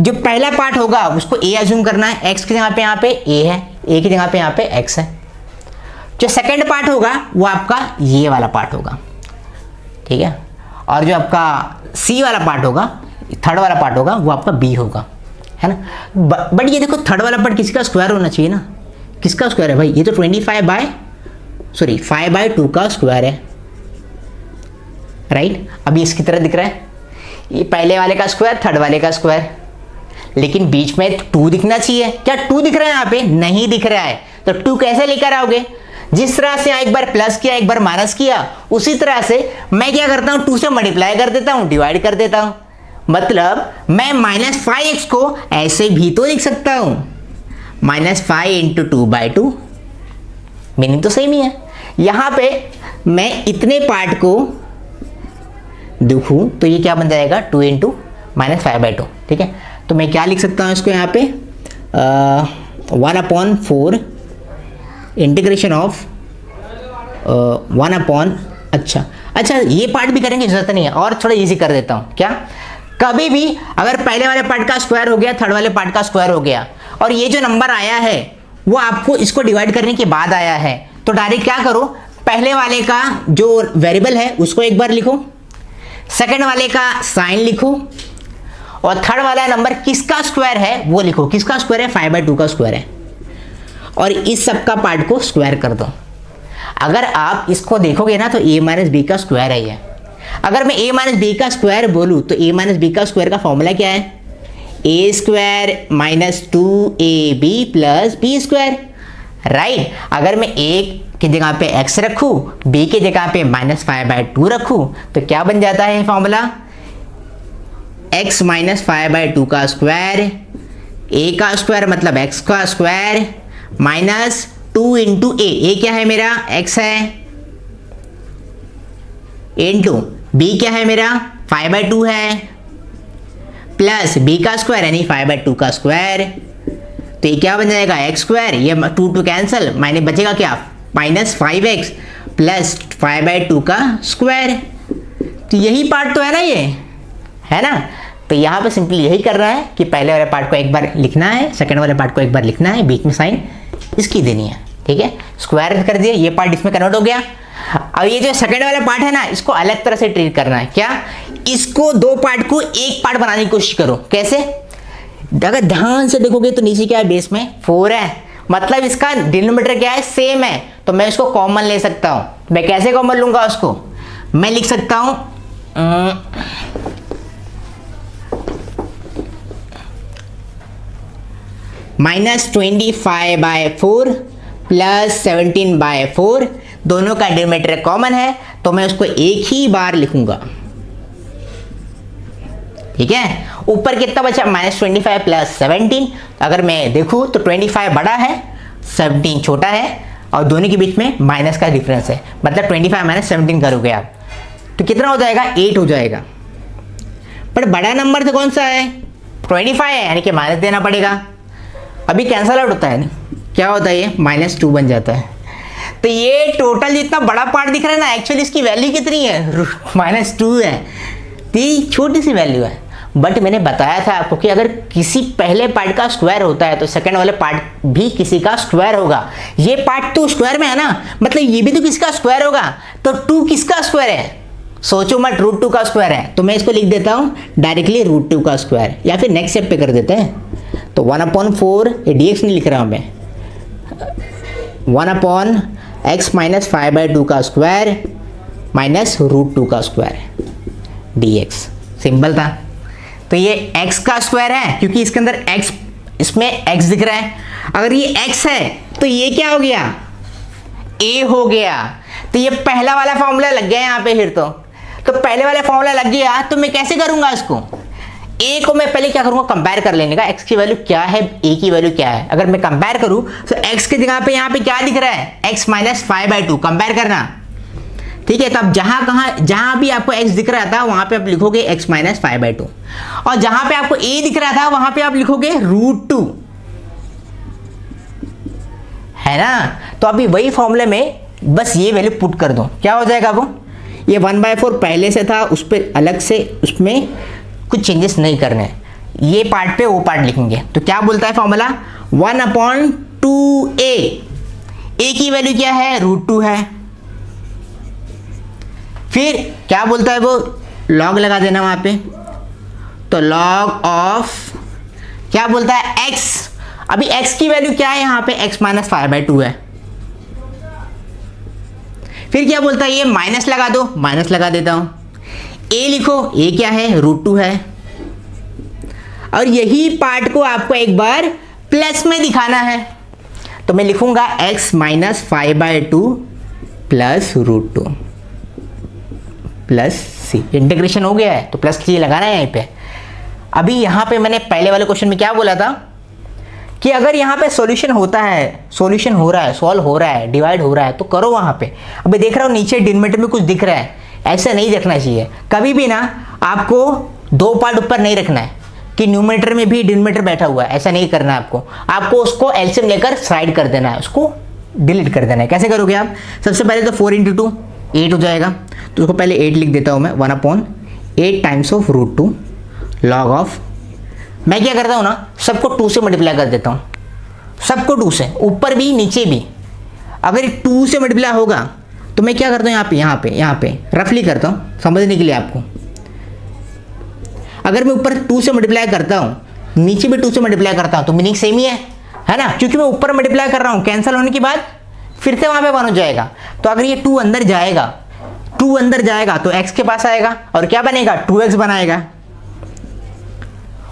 जो पहला पार्ट होगा उसको a अज्यूम करना है, x की जगह पे यहाँ पे a है, a की जगह पे यहाँ पे x है। जो सेकंड पार्ट होगा वो आपका ये वाला पार्ट होगा, ठीक है। और जो आपका c वाला पार्ट होगा, थर्ड वाला पार्ट होगा वो आपका b होगा, है ना। बट ये देखो थर्ड वाला पार्ट किसका स्क्वायर होना चाहिए ना, किसका स्क्वायर है भाई, ये तो 5/2 का स्क्वायर है, राइट। अभी इसकी तरह दिख रहा है, ये पहले वाले का स्क्वायर थर्ड वाले का स्क्वायर, लेकिन बीच में 2 दिखना चाहिए। क्या 2 दिख रहा है यहाँ पे, नहीं दिख रहा है। तो 2 कैसे लेकर आओगे, जिस तरह से एक बार प्लस किया एक बार माइनस किया उसी तरह से मैं क्या करता हूँ 2 से मल्टीप्लाई कर देता हूँ, डिवाइड कर देता हूँ। मतलब मैं -5x को ऐसे भी तो लिख सकता हूँ, -5 × 2/2, मीनिंग तो सेम ही है। यहाँ पे मैं इतने पार्ट को देखूँ तो ये क्या बन जाएगा, 2 × -5/2, ठीक है। तो मैं क्या लिख सकता हूँ इसको यहाँ पे 1/4 इंटीग्रेशन ऑफ 1/, अच्छा ये पार्ट भी करेंगे, जरूरत नहीं है, और थोड़ा इजी कर देता हूँ। क्या, कभी भी अगर पहले वाले पार्ट का स्क्वायर हो गया थर्ड वाले पार्ट का स्क्वायर हो गया और ये जो नंबर आया है वो आपको इसको डिवाइड करने के बाद आया है, तो डायरेक्ट क्या करो, पहले वाले का जो वेरिएबल है उसको एक बार लिखो, सेकंड वाले का साइन लिखो और थर्ड वाला नंबर किसका स्क्वायर है वो लिखो। किसका स्क्वायर है, 5/2 का स्क्वायर है, और इस सब का पार्ट को स्क्वायर कर दो। अगर आप इसको देखोगे ना तो a माइनस बी का स्क्वायर है ये। अगर मैं a माइनस बी का स्क्वायर बोलूँ तो a माइनस बी का स्क्वायर का फॉर्मूला क्या है, a² minus 2ab plus b², right. अगर मैं a की जगह पे x रखूँ, b की जगह पे -5/2 रखूँ तो क्या बन जाता है फॉर्मूला, x माइनस 5/2 का स्क्वायर, a का स्क्वायर मतलब x का स्क्वायर माइनस 2 × a क्या है मेरा, x है, इंटू b क्या है मेरा 5/2 है, प्लस b का स्क्वायर यानी 5/2 का स्क्वायर, तो ये क्या बन जाएगा x², ये 2 कैंसिल, माइने बचेगा क्या -5x प्लस 5/2 का स्क्वायर। तो यही पार्ट तो है ना, ये है ना। तो यहाँ पे सिंपली यही कर रहा है कि पहले वाले पार्ट को एक बार लिखना है, सेकंड वाले पार्ट को एक बार लिखना है, बीच में साइन इसकी देनी है, ठीक है। स्क्वायर कर दिया, ये पार्ट इसमें कन्वर्ट हो गया। अब ये जो सेकंड वाला पार्ट है ना इसको अलग तरह से ट्रीट करना है। क्या, इसको 2 पार्ट को एक पार्ट बनाने की कोशिश करो। कैसे, अगर ध्यान से देखोगे तो नीचे क्या है, बेस में 4 है, मतलब इसका डिनोमिनेटर क्या है, सेम है, तो मैं इसको कॉमन ले सकता हूँ। मैं कैसे कॉमन लूंगा उसको, मैं लिख सकता हूँ -25/4 प्लस 17/4, दोनों का डिनोमिनेटर कॉमन है तो मैं उसको एक ही बार लिखूंगा। ठीक है, ऊपर कितना बचा -25 प्लस 17। अगर मैं देखूं तो 25 बड़ा है, 17 छोटा है और दोनों के बीच में माइनस का डिफरेंस है, मतलब 25 - 17 करोगे आप तो कितना हो जाएगा, 8 हो जाएगा। पर बड़ा नंबर तो कौन सा है, 25 है, यानी कि माइनस देना पड़ेगा। अभी कैंसल आउट होता है ना, क्या होता है, ये -2 बन जाता है। तो ये टोटल जितना बड़ा पार्ट दिख रहा है ना, एक्चुअली इसकी वैल्यू कितनी है, -2 है। तो छोटी सी वैल्यू है, बट मैंने बताया था आपको कि अगर किसी पहले पार्ट का स्क्वायर होता है तो सेकंड वाले पार्ट भी किसी का स्क्वायर होगा। ये पार्ट तो स्क्वायर में है ना, मतलब ये भी तो किसका स्क्वायर होगा। तो 2 किसका स्क्वायर है, सोचो मत, √2 का स्क्वायर है। तो मैं इसको लिख देता हूँ डायरेक्टली √2 का स्क्वायर, या फिर नेक्स्ट स्टेप पे कर देते हैं। तो 1/4, ये dx नहीं लिख रहा हूँ मैं, 1/x - 5/2 का स्क्वायर माइनस √2 का स्क्वायर dx। सिंपल था। तो ये x का स्क्वायर है क्योंकि इसके अंदर x, इसमें x दिख रहा है। अगर ये x है तो ये क्या हो गया, a हो गया। तो ये पहला वाला फॉर्मूला लग गया यहाँ पे। फिर तो पहले वाला फॉर्मूला लग गया तो मैं कैसे करूंगा इसको, a को मैं पहले क्या करूंगा, कंपेयर कर लेने का, x की वैल्यू क्या है, a की वैल्यू क्या है। अगर मैं कंपेयर करूं तो x की जगह पे यहाँ पे क्या दिख रहा है, x - 5/2, कंपेयर करना। ठीक है, तो अब जहां भी आपको x दिख रहा था वहां पे आप लिखोगे x - 5/2, और जहां पे आपको a दिख रहा था वहां पे आप लिखोगे √2, है ना। तो अभी वही फॉर्मूले में बस ये वैल्यू पुट कर दो, क्या हो जाएगा वो, ये 1/4 पहले से था, उस पर अलग से उसमें कुछ चेंजेस नहीं करने, ये पार्ट पे वो पार्ट लिखेंगे। तो क्या बोलता है फॉर्मूला, 1/2a, a की वैल्यू क्या है, √2 है। फिर क्या बोलता है वो, लॉग लगा देना वहां पे, तो लॉग ऑफ क्या बोलता है, x। अभी x की वैल्यू क्या है यहाँ पे, x - 5/2 है। फिर क्या बोलता है, ये माइनस लगा दो, माइनस लगा देता हूं। a लिखो, a क्या है, √2 है। और यही पार्ट को आपको एक बार प्लस में दिखाना है, तो मैं लिखूंगा x - 5/2 plus √2 plus c। Integration हो गया है तो प्लस c लगाना है यहीं पे। अभी यहाँ पे मैंने पहले वाले क्वेश्चन में क्या बोला था कि अगर यहाँ पे सॉल्यूशन होता है, सॉल्यूशन हो रहा है, सॉल्व हो रहा है, डिवाइड हो रहा है तो करो वहाँ पे। अभी देख रहा हूँ नीचे डिनोमिनेटर में कुछ दिख रहा है, ऐसा नहीं देखना चाहिए कभी भी ना। आपको 2 पार्ट ऊपर नहीं रखना है कि न्यूमरेटर में भी डिनोमिनेटर बैठा हुआ है, ऐसा नहीं करना है आपको उसको एलसीएम लेकर साइड कर देना है, उसको डिलीट कर देना है। कैसे करोगे आप, सबसे पहले तो 4 × 2 8 हो जाएगा, तो उसको पहले 8 लिख देता हूँ मैं, 1/8 टाइम्स ऑफ √2 लॉग ऑफ, मैं क्या करता हूँ ना, सबको 2 से मल्टीप्लाई कर देता हूँ, सबको 2 से, ऊपर भी नीचे भी। अगर 2 से मल्टीप्लाई होगा तो मैं क्या करता हूँ, यहाँ पे रफली करता हूँ समझने के लिए आपको। अगर मैं ऊपर 2 से मल्टीप्लाई करता हूँ, नीचे भी 2 से मल्टीप्लाई करता हूँ तो मीनिंग सेम ही है ना, क्योंकि मैं ऊपर मल्टीप्लाई कर रहा हूँ, कैंसिल होने के बाद फिर से वहाँ पे 1 हो जाएगा। तो अगर ये 2 अंदर जाएगा तो x के पास आएगा और क्या बनेगा, 2x बनाएगा।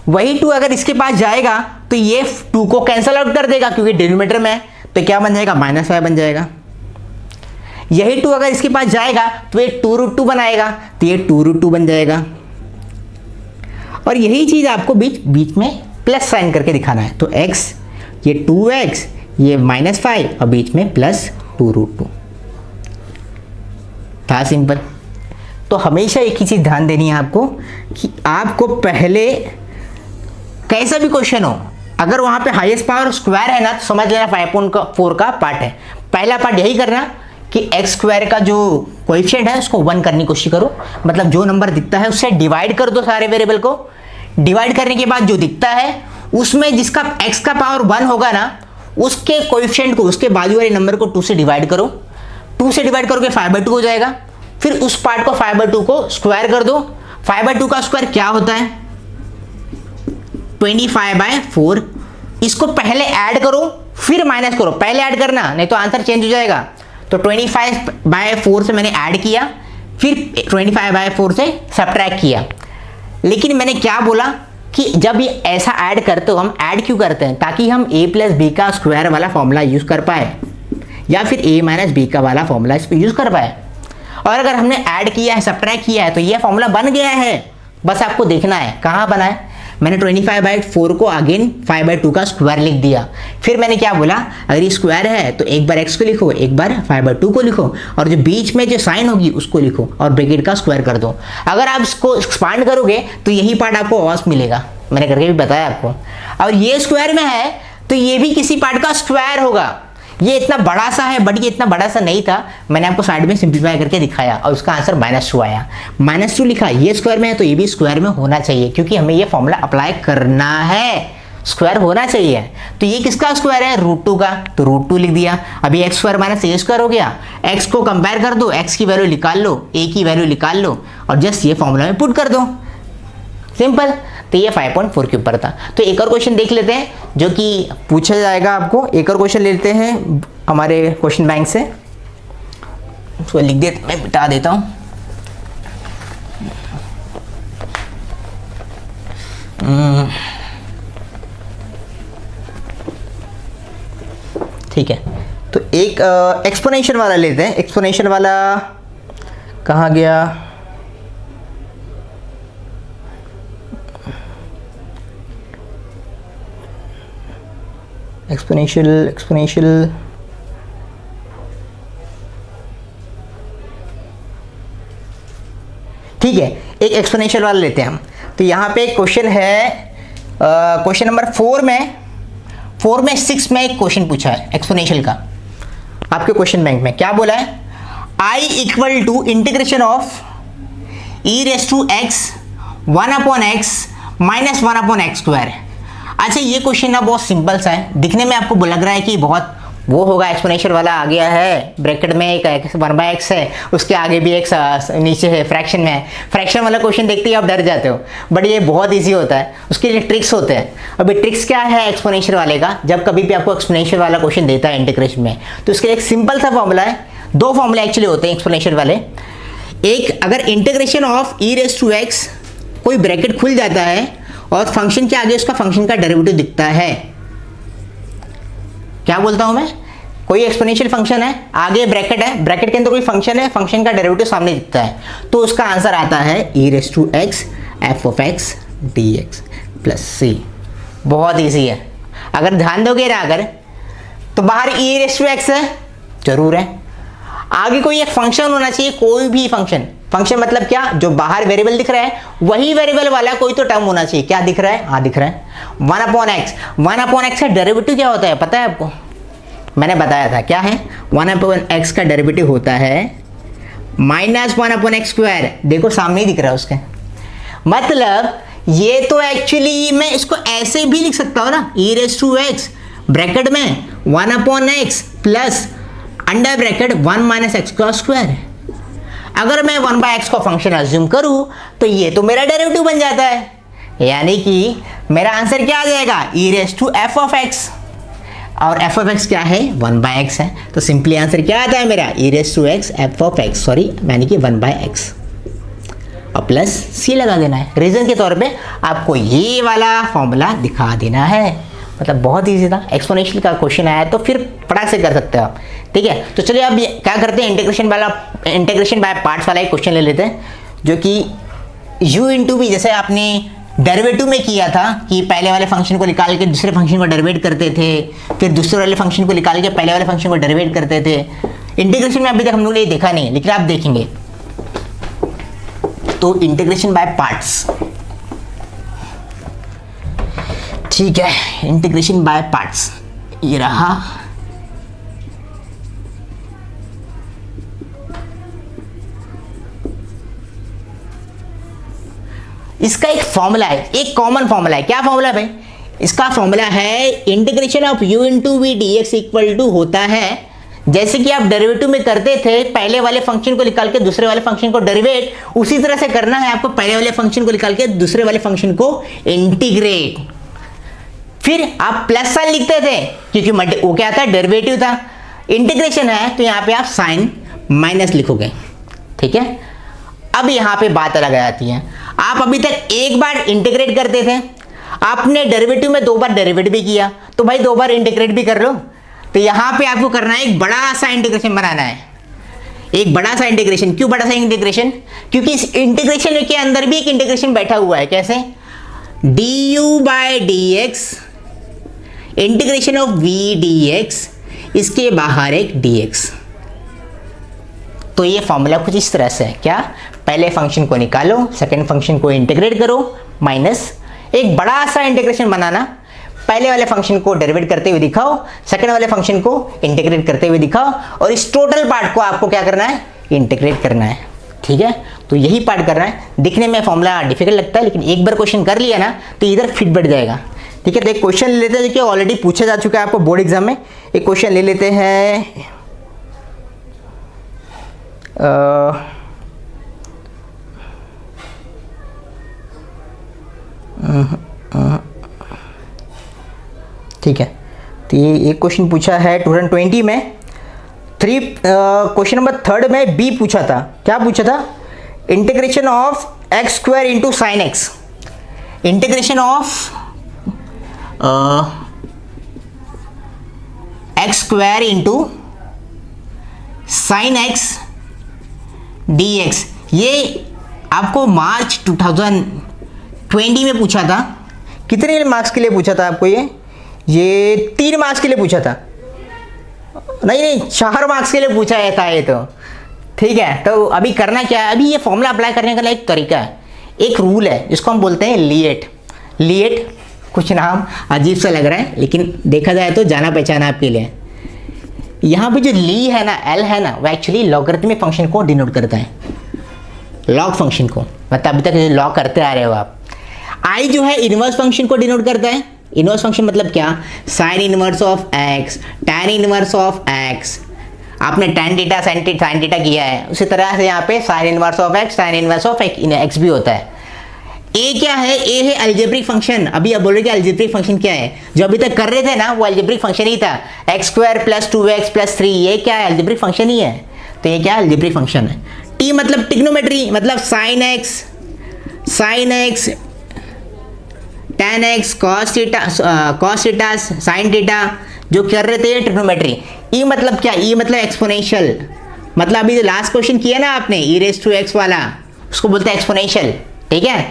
वही 2 अगर इसके पास जाएगा तो ये 2 को कैंसिल आउट कर देगा क्योंकि डिनोमिनेटर में है, तो क्या बन जाएगा, -5 बन जाएगा। यही 2 अगर इसके पास जाएगा तो ये 2√2 बनाएगा, तो ये 2√2 बन जाएगा। और यही चीज आपको बीच में प्लस साइन करके दिखाना है, तो x, ये 2x, ये -5 और बीच में प्लस 2√2। था सिंपल। तो हमेशा एक ही चीज ध्यान देनी है आपको कि आपको पहले कैसा भी क्वेश्चन हो, अगर वहां पे हाईएस्ट पावर स्क्वायर है ना तो समझ लेना 5/4 का पार्ट है। पहला पार्ट यही करना कि x² का जो कोएफिशिएंट है उसको 1 करने की कोशिश करो, मतलब जो नंबर दिखता है उससे डिवाइड कर दो सारे वेरिएबल को। डिवाइड करने के बाद जो दिखता है उसमें जिसका x का पावर 1 होगा ना, उसके कोएफिशिएंट को, उसके बाजू वाले नंबर को 2 से डिवाइड करो। 2 से डिवाइड करोगे 5/2 हो जाएगा। फिर उस पार्ट को 5/2 को स्क्वायर कर दो। 5/2 का स्क्वायर क्या होता है, 25/4। इसको पहले ऐड करो फिर माइनस करो, पहले ऐड करना नहीं तो आंसर चेंज हो जाएगा। तो 25/4 से मैंने ऐड किया, फिर 25/4 से सब्ट्रैक्ट किया। लेकिन मैंने क्या बोला कि जब ये ऐसा ऐड करते हो, हम ऐड क्यों करते हैं, ताकि हम a प्लस बी का स्क्वायर वाला फॉर्मूला यूज़ कर पाए, या फिर a माइनस बी का वाला फॉर्मूला इस पर यूज़ कर पाए। और अगर हमने ऐड किया है, सब्ट्रैक्ट किया है, तो ये फॉर्मूला बन गया है। बस आपको देखना है कहाँ बना है। मैंने 25/4 को अगेन 5/2 का स्क्वायर लिख दिया। फिर मैंने क्या बोला, अगर ये स्क्वायर है तो एक बार x को लिखो, एक बार 5/2 को लिखो, और जो बीच में जो साइन होगी उसको लिखो और ब्रैकेट का स्क्वायर कर दो। अगर आप इसको एक्सपांड करोगे तो यही पार्ट आपको वापस मिलेगा, मैंने करके भी बताया आपको। और ये स्क्वायर में है तो ये भी किसी पार्ट का स्क्वायर होगा। ये इतना बड़ा सा है, बट ये इतना बड़ा सा नहीं था, मैंने आपको साइड में सिंप्लीफाई करके दिखाया और उसका आंसर -2 आया। -2 लिखा, ये स्क्वायर में है तो ये भी स्क्वायर में होना चाहिए, क्योंकि हमें ये फॉर्मूला अप्लाई करना है, स्क्वायर होना चाहिए। तो ये किसका स्क्वायर है, √2 का, तो √2 लिख दिया। अभी x² - a² हो गया। x को कंपेयर कर दो, x की वैल्यू निकाल लो, a की वैल्यू निकाल लो और जस्ट ये फॉर्मूला में पुट कर दो, सिंपल। तो ये 5.4 के ऊपर था। तो एक और क्वेश्चन देख लेते हैं जो कि पूछा जाएगा आपको। एक और क्वेश्चन लेते हैं हमारे क्वेश्चन बैंक से, उसको लिख देते, मैं मिटा देता हूँ। ठीक है, तो एक एक्सपोनेंशियल वाला लेते हैं। एक्सपोनेंशियल वाला कहाँ गया, एक्सपोनेंशियल ठीक है, एक एक्सपोनेंशियल वाला लेते हैं हम। तो यहाँ पे क्वेश्चन है, क्वेश्चन नंबर 4 में 6 में एक क्वेश्चन पूछा है एक्सपोनेंशियल का। आपके क्वेश्चन बैंक में क्या बोला है, I = integration of e⁻x 1/x - 1/x²। अच्छा, ये क्वेश्चन ना बहुत सिंपल सा है, दिखने में आपको लग रहा है कि बहुत वो होगा, एक्सपोनेंशियल वाला आ गया है, ब्रैकेट में एक 1/x है, उसके आगे भी एक नीचे है, फ्रैक्शन में है। फ्रैक्शन वाला क्वेश्चन देखते ही आप डर जाते हो, बट ये बहुत इजी होता है, उसके लिए ट्रिक्स होते हैं। अभी ट्रिक्स क्या है एक्सपोनेंशियल वाले का, जब कभी भी आपको एक्सपोनेंशियल वाला क्वेश्चन देता है इंटीग्रेशन में, तो उसके लिए एक सिंपल सा फॉर्मूला है। 2 फॉर्मूला एक्चुअली होते हैं एक्सपोनेंशियल वाले। एक, अगर इंटीग्रेशन ऑफ e⁻x कोई ब्रैकेट खुल जाता है और फंक्शन के आगे उसका फंक्शन का डेरिवेटिव दिखता है, क्या बोलता हूं मैं, कोई एक्सपोनेंशियल फंक्शन है, आगे ब्रैकेट है, ब्रैकेट के अंदर कोई फंक्शन है, फंक्शन का डेरिवेटिव सामने दिखता है, तो उसका आंसर आता है e⁻x f(x) dx + c। बहुत इजी है, अगर ध्यान दोगे ना, अगर तो बाहर e⁻x है, जरूर है, आगे कोई एक फंक्शन होना चाहिए, कोई भी फंक्शन मतलब क्या, जो बाहर वेरिएबल दिख रहा है वही वेरिएबल वाला कोई तो टर्म होना चाहिए। क्या दिख रहा है, हाँ दिख रहा है 1/x का डेरिवेटिव क्या होता है पता है आपको, मैंने बताया था, क्या है 1/x का डेरिवेटिव होता है -1/x²। देखो सामने ही दिख रहा है उसके, मतलब ये तो एक्चुअली मैं इसको ऐसे भी लिख सकता हूँ ना, e⁻x ब्रैकेट में 1/x plus under bracket 1 - x²। अगर मैं 1/x का फंक्शन अज्यूम करूं तो ये तो मेरा डेरिवेटिव बन जाता है, यानी कि मेरा आंसर क्या आ जाएगा, e⁻f(x), और f(x) क्या है, 1/x है, तो सिंपली आंसर क्या आता है मेरा, e⁻x f(x), सॉरी यानी कि 1/x, और प्लस c लगा देना है। रीजन के तौर पे आपको ये वाला फॉर्मूला दिखा देना है, मतलब बहुत इजी था। एक्सपोनेंशियल का क्वेश्चन आया तो फिर फटाक से कर सकते हो आप, ठीक है। तो चलिए अब क्या करते हैं, इंटीग्रेशन बाय पार्ट्स वाला एक क्वेश्चन ले लेते हैं, जो कि u∗v, जैसे आपने डेरिवेटिव में किया था कि पहले वाले फंक्शन को निकाल के दूसरे फंक्शन को डेरिवेट करते थे, फिर दूसरे वाले फंक्शन को निकाल के पहले वाले फंक्शन को डेरिवेट करते थे। इंटीग्रेशन में अभी तक हम लोग ने देखा नहीं, लेकिन आप देखेंगे। तो इंटीग्रेशन बाय पार्ट्स, ठीक है, इंटीग्रेशन बाय पार्ट्स ये रहा। इसका एक फॉर्मूला है, एक कॉमन फॉर्मूला है। क्या फॉर्मूला है भाई, इसका फॉर्मूला है integration of u∗v dx equal to होता है, जैसे कि आप डेरिवेटिव में करते थे, पहले वाले फंक्शन को निकाल के दूसरे वाले फंक्शन को डेरिवेट, उसी तरह से करना है आपको, पहले वाले फंक्शन को निकाल के दूसरे वाले फंक्शन को इंटीग्रेट। फिर आप प्लस साइन लिखते थे क्योंकि वो क्या था, डेरिवेटिव था। इंटीग्रेशन है तो यहाँ पे आप साइन माइनस लिखोगे, ठीक है। अब यहाँ पे बात अलग आ जाती है। आप अभी तक एक बार इंटीग्रेट करते थे, आपने डेरिवेटिव में 2 बार डेरिवेट भी किया, तो भाई 2 बार इंटीग्रेट भी कर लो। तो यहाँ पे आपको करना है एक बड़ा सा इंटीग्रेशन बनाना है, एक बड़ा सा इंटीग्रेशन। क्यों बड़ा सा इंटीग्रेशन? क्योंकि इस इंटीग्रेशन के अंदर भी एक इंटीग्रेशन बैठा हुआ है। कैसे? du by dx, integration of v dx, इसके बाहर एक dx। तो ये फॉर्मूला कुछ इस तरह से है। क्या? पहले फंक्शन को निकालो, सेकंड फंक्शन को इंटीग्रेट करो, माइनस एक बड़ा सा इंटीग्रेशन बनाना, पहले वाले फंक्शन को डेरिवेट करते हुए दिखाओ, सेकंड वाले फंक्शन को इंटीग्रेट करते हुए दिखाओ, और इस टोटल पार्ट को आपको क्या करना है? इंटीग्रेट करना है। ठीक है, तो यही पार्ट करना है। दिखने में फॉर्मूला डिफिकल्ट लगता है, लेकिन एक बार क्वेश्चन कर लिया ना तो इधर फिट बैठ जाएगा। ठीक है, तो एक क्वेश्चन ले लेते हैं जो कि ऑलरेडी पूछा जा चुका है आपको बोर्ड एग्जाम में। एक क्वेश्चन ले लेते हैं, ठीक है, तो ये एक क्वेश्चन पूछा है 2020 में, क्वेश्चन नंबर 3 में बी पूछा था। क्या पूछा था? Integration of x square into sine x, integration of x square into sine x D x. ये आपको मार्च 2020 में पूछा था। कितने मार्क्स के लिए पूछा था आपको? ये 3 मार्क्स के लिए पूछा था, नहीं 4 मार्क्स के लिए पूछा था ये तो। ठीक है, तो अभी करना क्या है? अभी ये फॉर्मूला अप्लाई करने का एक तरीका है, एक रूल है, जिसको हम बोलते हैं लिएट। लिएट कुछ नाम अजीब सा लग रहा है, लेकिन देखा जाए तो जाना पहचाना आपके लिए। यहाँ पे जो ली है ना, एल है ना, वो एक्चुअली लॉगरिथमिक फंक्शन को डिनोट करता है, लॉग फंक्शन को। मतलब अभी तक लॉग करते आ रहे हो आप। आई जो है इनवर्स फंक्शन को डिनोट करता है। इनवर्स फंक्शन मतलब क्या? Sine inverse of x, tan inverse of x. आपने टैन थीटा साइन थीटा किया है, उसी तरह से यहाँ पे sine inverse of x, tan inverse of x भी होता है। ए क्या है? ए है अलजेब्रिक फंक्शन। अभी आप बोल रहे अलजेब्रिक फंक्शन क्या है? जो अभी तक कर रहे थे ना, वो अलजेब्रिक फंक्शन ही था, x square plus 2x plus 3। ये क्या है? अलजेब्रिक फंक्शन ही है। तो ये क्या? अलजेब्रिक फंक्शन है। टी मतलब टिग्नोमेट्री, मतलब sine x tan x cos theta sin theta, जो कर रहे थे ट्रिग्नोमेट्री। ई मतलब क्या? ई मतलब एक्सपोनेंशियल, मतलब अभी जो लास्ट क्वेश्चन किया ना आपने ई रेज टू एक्स वाला, उसको बोलते हैं एक्सपोनेंशियल। ठीक है,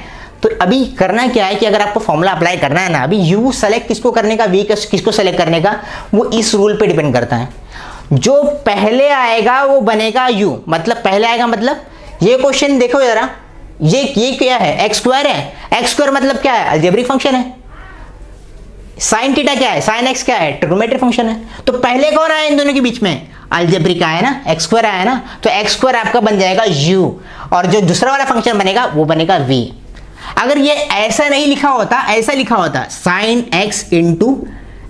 तो अभी करना क्या है कि अगर आपको फॉर्मूला अप्लाई करना है ना, अभी यू सेलेक्ट किसको करने का, वी किसको सेलेक्ट करने का, वो इस रूल पे डिपेंड करता है। जो पहले आएगा वो बनेगा यू, मतलब पहले आएगा, मतलब ये क्वेश्चन देखो जरा, ये क्या है? एक्स स्क्वायर है। एक्स स्क्वायर मतलब क्या है? अलजेब्रिक फंक्शन है। साइन थीटा क्या है? साइन एक्स क्या है? ट्रिग्नोमेट्रिक फंक्शन है। तो पहले कौन आया इन दोनों के बीच में? अलजेब्रिक आया ना, एक्स स्क्वायर आया ना, तो एक्स स्क्वायर आपका बन जाएगा u, और जो दूसरा वाला फंक्शन बनेगा वो बनेगा v। अगर ये ऐसा नहीं लिखा होता, ऐसा लिखा होता sine x into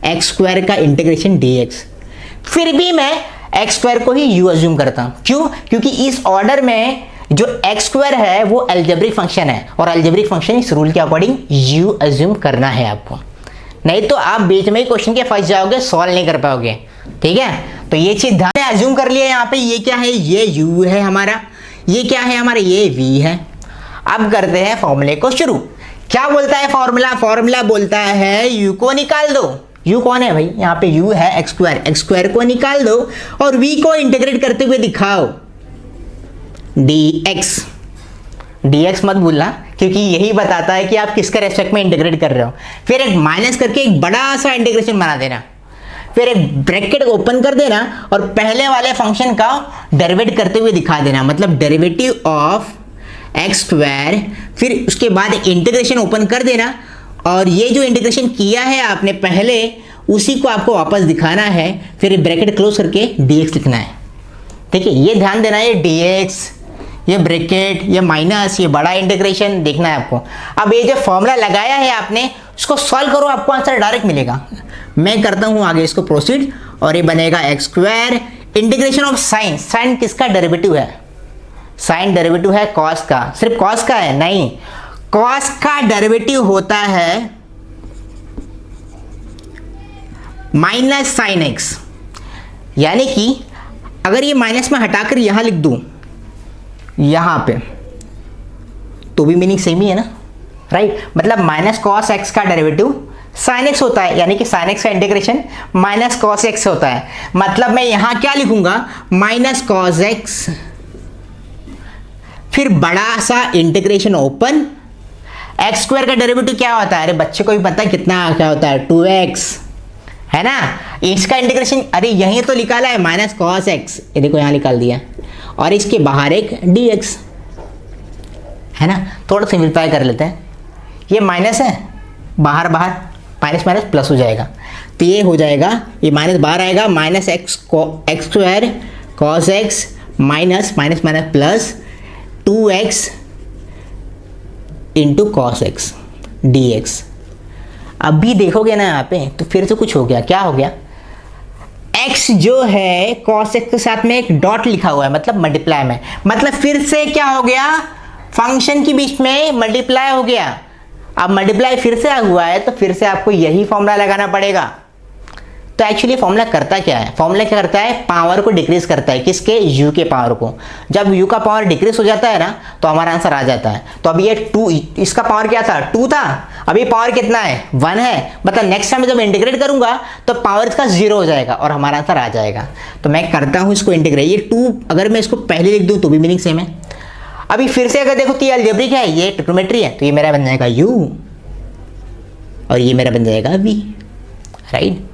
x square का इंटीग्रेशन dx, फिर भी मैं एक्स स्क्वायर को ही u अज्यूम करता हूं। क्यों? क्योंकि इस ऑर्डर में जो एक्स स्क्वायर है वो अलजेब्रिक फंक्शन है, और अलजेब्रिक फंक्शन इस रूल के अकॉर्डिंग u अज्यूम करना है आपको, नहीं तो आप बीच में ही क्वेश्चन के फंस जाओगे, सॉल्व नहीं कर पाओगे। ठीक है, तो ये चीज ध्यान में अज्यूम कर लिया। यहाँ पे ये क्या है? ये u है हमारा, ये क्या है हमारा? ये v है। अब करते हैं फॉर्मूले को शुरू। क्या बोलता है फॉर्मूला? फॉर्मूला बोलता है u को निकाल दो। u कौन है भाई? यहाँ पे u है एक्स स्क्वायर को निकाल दो और v को इंटीग्रेट करते हुए दिखाओ, dx मत भूलना, क्योंकि यही बताता है कि आप किसके रेस्पेक्ट में इंटीग्रेट कर रहे हो। फिर एक माइनस करके एक बड़ा सा इंटीग्रेशन बना देना, फिर एक ब्रैकेट ओपन कर देना और पहले वाले फंक्शन का डेरिवेट करते हुए दिखा देना, मतलब डेरिवेटिव ऑफ एक्स स्क्वायर, फिर उसके बाद इंटीग्रेशन ओपन कर देना, और ये जो इंटीग्रेशन किया है आपने पहले, उसी को आपको वापस दिखाना है, फिर ब्रैकेट क्लोज करके dx लिखना है। ठीक है, ये ध्यान देना है, dx, ये ब्रैकेट, ये माइनस, ये बड़ा इंटीग्रेशन देखना है आपको। अब ये जो फॉर्मूला लगाया है आपने, उसको सॉल्व करो, आपको आंसर डायरेक्ट मिलेगा। मैं करता हूं आगे इसको प्रोसीड, और ये बनेगा x square integration of sine. Sine किसका डेरिवेटिव है? साइन डेरिवेटिव है कॉस का। सिर्फ कॉस का है? नहीं, कॉस का डेरिवेटिव होता है माइनस साइन एक्स, यानी कि अगर ये माइनस में हटाकर यहां लिख दूं, यहां पे तो भी मीनिंग सेम ही है ना, राइट। मतलब माइनस कॉस एक्स का डेरिवेटिव साइन एक्स होता है, यानी कि साइन एक्स का इंटीग्रेशन माइनस कॉस एक्स होता है। मतलब मैं यहां क्या लिखूंगा, माइनस कॉस एक्स, फिर बड़ा सा इंटीग्रेशन ओपन, एक्स स्क्वायर का डेरिवेटिव क्या होता है, अरे बच्चे को भी पता है कितना क्या होता है, 2x है ना। इसका इंटीग्रेशन अरे यहीं तो निकाला है, माइनस कॉस एक्स, ये देखो यहां निकाल दिया, और इसके बाहर एक dx है ना। थोड़ा सिंप्लीफाई कर लेते हैं, ये माइनस है, बाहर बाहर माइनस माइनस प्लस हो जाएगा, तो ये हो जाएगा, ये माइनस बाहर आएगा, minus x square cos x minus minus minus plus 2x into cos x dx। अभी देखोगे ना यहाँ पे तो फिर से कुछ हो गया, क्या हो गया, x जो है cos x के साथ में एक डॉट लिखा हुआ है, मतलब मल्टीप्लाई में, मतलब फिर से क्या हो गया, फंक्शन के बीच में मल्टीप्लाई हो गया। अब मल्टीप्लाई फिर से हुआ है तो फिर से आपको यही फॉर्मूला लगाना पड़ेगा। तो एक्चुअली फॉर्मूला करता क्या है, फॉर्मूला क्या करता है, पावर को डिक्रीज करता है, किसके, u के पावर को। जब u का पावर डिक्रीज हो जाता है ना तो हमारा आंसर आ जाता है। तो अब ये 2, इसका पावर क्या था, 2 था, अभी पावर कितना है, 1 है, मतलब नेक्स्ट टाइम जब इंटीग्रेट करूंगा तो पावर इसका 0 हो जाएगा और हमारा आंसर आ जाएगा। तो मैं करता हूँ इसको इंटीग्रेट, ये 2 अगर मैं इसको पहले लिख दूँ तो भी मीनिंग सेम है। अभी फिर से अगर देखो तो ये अलजेब्रिक है, ये ट्रिग्नोमेट्री है, तो ये मेरा बन जाएगा u और ये मेरा बन जाएगा v, राइट।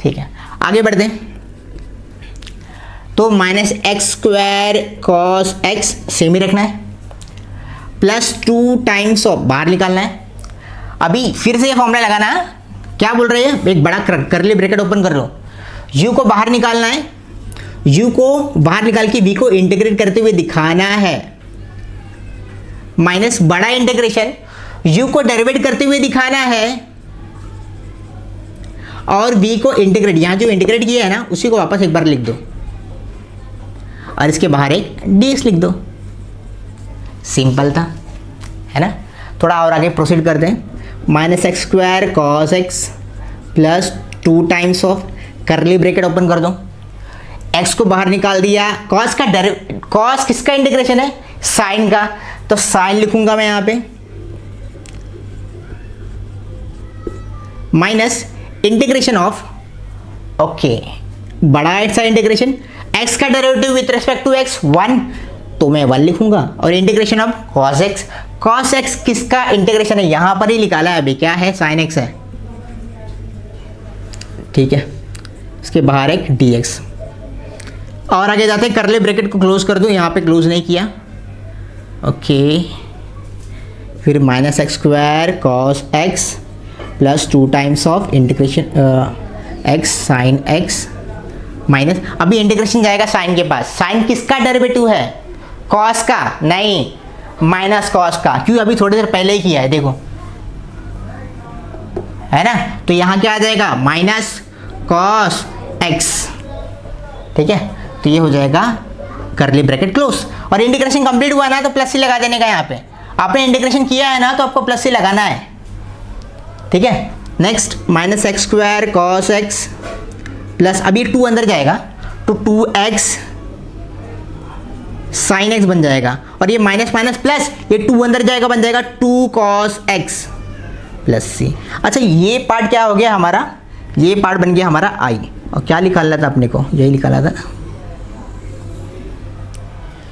ठीक है, आगे बढ़ते हैं। तो minus x square cos x same ही रखना है, प्लस 2 टाइम्स ऑफ, बाहर निकालना है। अभी फिर से ये फॉर्मूला लगाना है, क्या बोल रहे हैं, एक बड़ा करली ब्रैकेट ओपन कर लो, u को बाहर निकालना है, u को बाहर निकाल के v को इंटीग्रेट करते हुए दिखाना है, माइनस बड़ा इंटीग्रेशन u को डेरिवेट करते हुए दिखाना है, और v को इंटीग्रेट, यहां जो इंटीग्रेट किया है ना उसी को वापस एक बार लिख दो, और इसके बाहर एक dx लिख दो। सिंपल था, है ना। थोड़ा और आगे प्रोसीड करते हैं। Minus x square cos x plus 2 times of, करली ब्रैकेट ओपन कर दो, x को बाहर निकाल दिया, cos का cos किसका इंटीग्रेशन है, साइन का, तो साइन लिखूंगा मैं यहां पे, माइनस इंटीग्रेशन ऑफ, ओके बड़ा सा इंटीग्रेशन, x का derivative with respect to x 1, तो मैं 1 लिखूंगा, और integration of cos x, cos x किसका इंटीग्रेशन है, यहां पर ही निकाला है अभी, क्या है, sin x है, ठीक है। इसके बाहर एक dx, और आगे जाते हैं, करली ब्रैकेट को क्लोज कर दूं, यहां पे क्लोज नहीं किया, ओके। फिर minus x square cos x plus 2 times of integration x साइन x माइनस, अभी इंटीग्रेशन जाएगा साइन के पास, साइन किसका डेरिवेटिव है, कॉस का, नहीं माइनस कॉस का, क्यों, अभी थोड़ी देर पहले ही किया है, देखो है ना। तो यहां क्या आ जाएगा, माइनस कॉस x, ठीक है। तो ये हो जाएगा करली ब्रैकेट क्लोज, और इंटीग्रेशन कंप्लीट हुआ ना तो प्लस सी लगा देने का, यहाँ पे आपने इंटीग्रेशन किया है ना तो आपको प्लस सी लगाना है, ठीक है। Next minus x square cos x plus, अभी 2 अंदर जाएगा तो 2x साइन x बन जाएगा, और ये माइनस माइनस प्लस, ये 2 अंदर जाएगा, बन जाएगा 2 cos x प्लस c। अच्छा ये पार्ट क्या हो गया हमारा, ये पार्ट बन गया हमारा i, और क्या निकालना था अपने को, यही निकाला था,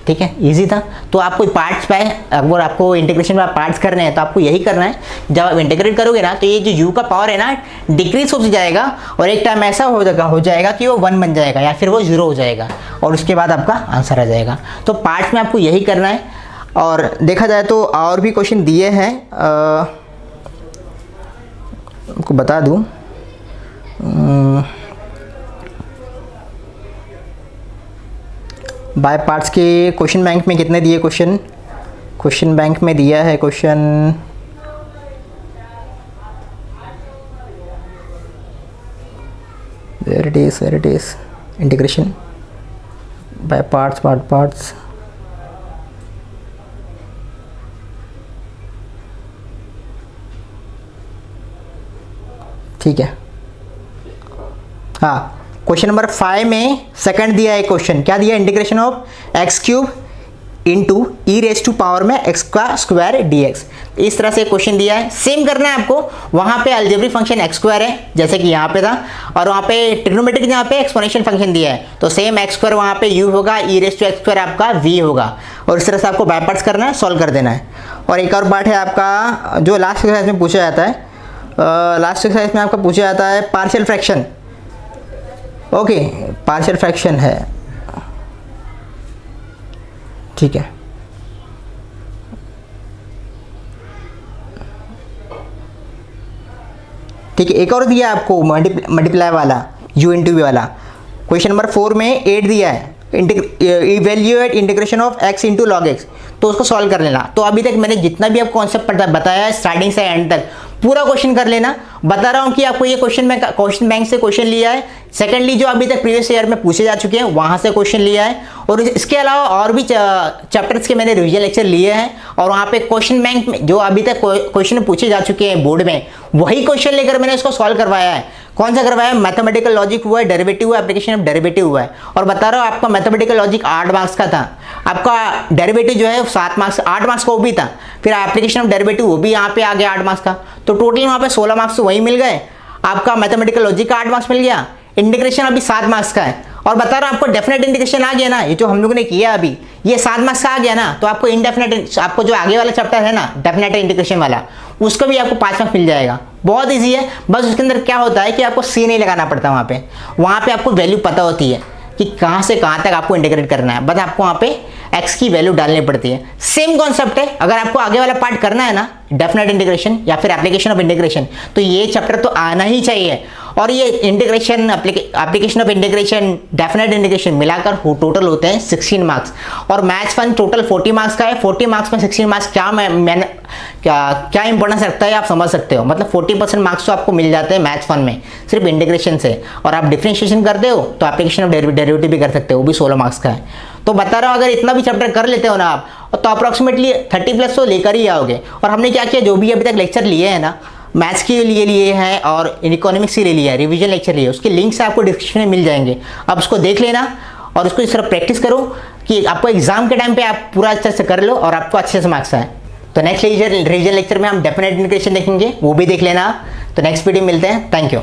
ठीक है, इजी था। तो आपको पार्ट्स पे, अगर आपको इंटीग्रेशन में पार्ट्स करने हैं तो आपको यही करना है, जब आप इंटीग्रेट करोगे ना तो ये जो u का पावर है ना डिक्रीज हो जाएगा, और एक टाइम ऐसा हो जाएगा कि वो 1 बन जाएगा या फिर वो 0 हो जाएगा, और उसके बाद आपका आंसर आ जाएगा। तो पार्ट्स में आपको यही करना है। और देखा जाए तो और भी क्वेश्चन दिए हैं, आपको बता दूँ, बाय पार्ट्स के क्वेश्चन बैंक में कितने दिए क्वेश्चन बैंक में दिया है question, where it is integration by parts, ठीक है। हाँ, क्वेश्चन नंबर 5 में सेकंड दिया है क्वेश्चन, क्या दिया, integration of x³ into e raise to power में एक्स का स्क्वायर डी एक्स। इस तरह से क्वेश्चन दिया है, सेम करना है आपको। वहाँ पे अलजेब्रिक फंक्शन एक्स स्क्वायर है जैसे कि यहाँ पे था, और वहाँ पे ट्रिग्नोमेट्रिक यहाँ पे एक्सपोनेंशियल फंक्शन दिया है, तो सेम एक्स स्क्वायर वहाँ पे यू होगा, ई रेस टू एक्स स्क्वायर आपका वी होगा, और इस तरह से आपको बाय पार्ट्स करना है, सॉल्व कर देना है। और एक और पार्ट है आपका जो लास्ट एक्सरसाइज में पूछा जाता है, लास्ट एक्सरसाइज में आपका पूछा जाता है partial fraction. Okay, partial fraction है, ठीक है। ठीक है, एक और दिया आपको मल्टीप्लाई वाला, u इंटू वी वाला। क्वेश्चन नंबर 4 में 8 दिया है, evaluate integration of x into log x, तो उसको सॉल्व कर लेना। तो अभी तक मैंने जितना भी आपको कॉन्सेप्ट बताया है स्टार्टिंग से एंड तक पूरा क्वेश्चन कर लेना। बता रहा हूँ कि आपको ये क्वेश्चन बैंक से क्वेश्चन लिया है, सेकेंडली जो अभी तक प्रीवियस ईयर में पूछे जा चुके हैं वहाँ से क्वेश्चन लिया है, और इसके अलावा और भी चैप्टर्स के मैंने रिविजन लेक्चर लिए हैं, और वहाँ पे क्वेश्चन बैंक में जो अभी तक क्वेश्चन पूछे जा चुके हैं बोर्ड में वही क्वेश्चन लेकर मैंने इसको सॉल्व करवाया है। कौन सा करवाया है? मैथमेटिकल लॉजिक हुआ है, डेरिवेटिव हुआ है, एप्लीकेशन ऑफ डेरिवेटिव हुआ है। और बता रहा हूँ आपका मैथमेटिकल लॉजिक 8 मार्क्स का था, आपका डेरिवेटिव जो है 7 मार्क्स, 8 मार्क्स का वो भी था, फिर एप्लीकेशन ऑफ डेरिवेटिव वो भी यहाँ पे आ गया 8 मार्क्स का, तो टोटल वहाँ पे 16 मार्क्स तो वही मिल गए। आपका मैथमेटिकल लॉजिक का 8 मार्क्स मिल गया, इंटीग्रेशन अभी 7 मार्क्स का है, और बता रहा हूँ आपको डेफिनेट इंटीग्रेशन आ गया ना, ये जो हम लोगों ने किया अभी ये 7 मार्क्स का आ गया ना, तो आपको इनडेफिनेट, आपको जो आगे वाला चैप्टर है ना डेफिनेट इंटीग्रेशन वाला, उसका भी आपको 5 मार्क्स मिल जाएगा। बहुत ईजी है, बस उसके अंदर क्या होता है कि आपको सी नहीं लगाना पड़ता, वहाँ पे आपको वैल्यू पता होती है कि कहाँ से कहाँ तक आपको इंटीग्रेट करना है, बस आपको वहाँ पे x की वैल्यू डालनी पड़ती है। सेम कॉन्सेप्ट है, अगर आपको आगे वाला पार्ट करना है ना डेफिनेट इंटीग्रेशन या फिर एप्लीकेशन ऑफ इंटीग्रेशन, तो ये चैप्टर तो आना ही चाहिए। और ये integration, application of integration, definite integration मिलाकर टोटल होते हैं 16 मार्क्स, और मैथ्स फन टोटल 40 मार्क्स का है। 40 मार्क्स में 16 मार्क्स क्या इंपॉर्टेंस रखता है आप समझ सकते हो, मतलब 40% मार्क्स तो आपको मिल जाते हैं मैथ्स फन में सिर्फ इंटीग्रेशन से, और आप डिफरेंशिएशन करते हो तो एप्लीकेशन ऑफ डेरिवेटिव भी कर सकते हो, वो भी 16 मार्क्स का है। तो बता रहा हूँ अगर इतना भी चैप्टर कर लेते हो ना आप, तो अप्रॉक्सीमेटली 30+ तो लेकर ही आओगे। और हमने क्या किया, जो भी अभी तक लेक्चर लिए हैं ना, मैथ्स के लिए हैं और इकोनॉमिक्स के लिए लिया है, रिवीजन लेक्चर लिए, उसके लिंक्स आपको डिस्क्रिप्शन में मिल जाएंगे, आप उसको देख लेना और उसको इस तरह प्रैक्टिस करो कि आपको एग्जाम के टाइम पे आप पूरा अच्छे से कर लो और आपको अच्छे से मार्क्स आए। तो नेक्स्ट रिवीजन लेक्चर में हम डेफिनेट इंटीग्रेशन देखेंगे, वो भी देख लेना। तो नेक्स्ट वीडियो मिलते हैं, थैंक यू।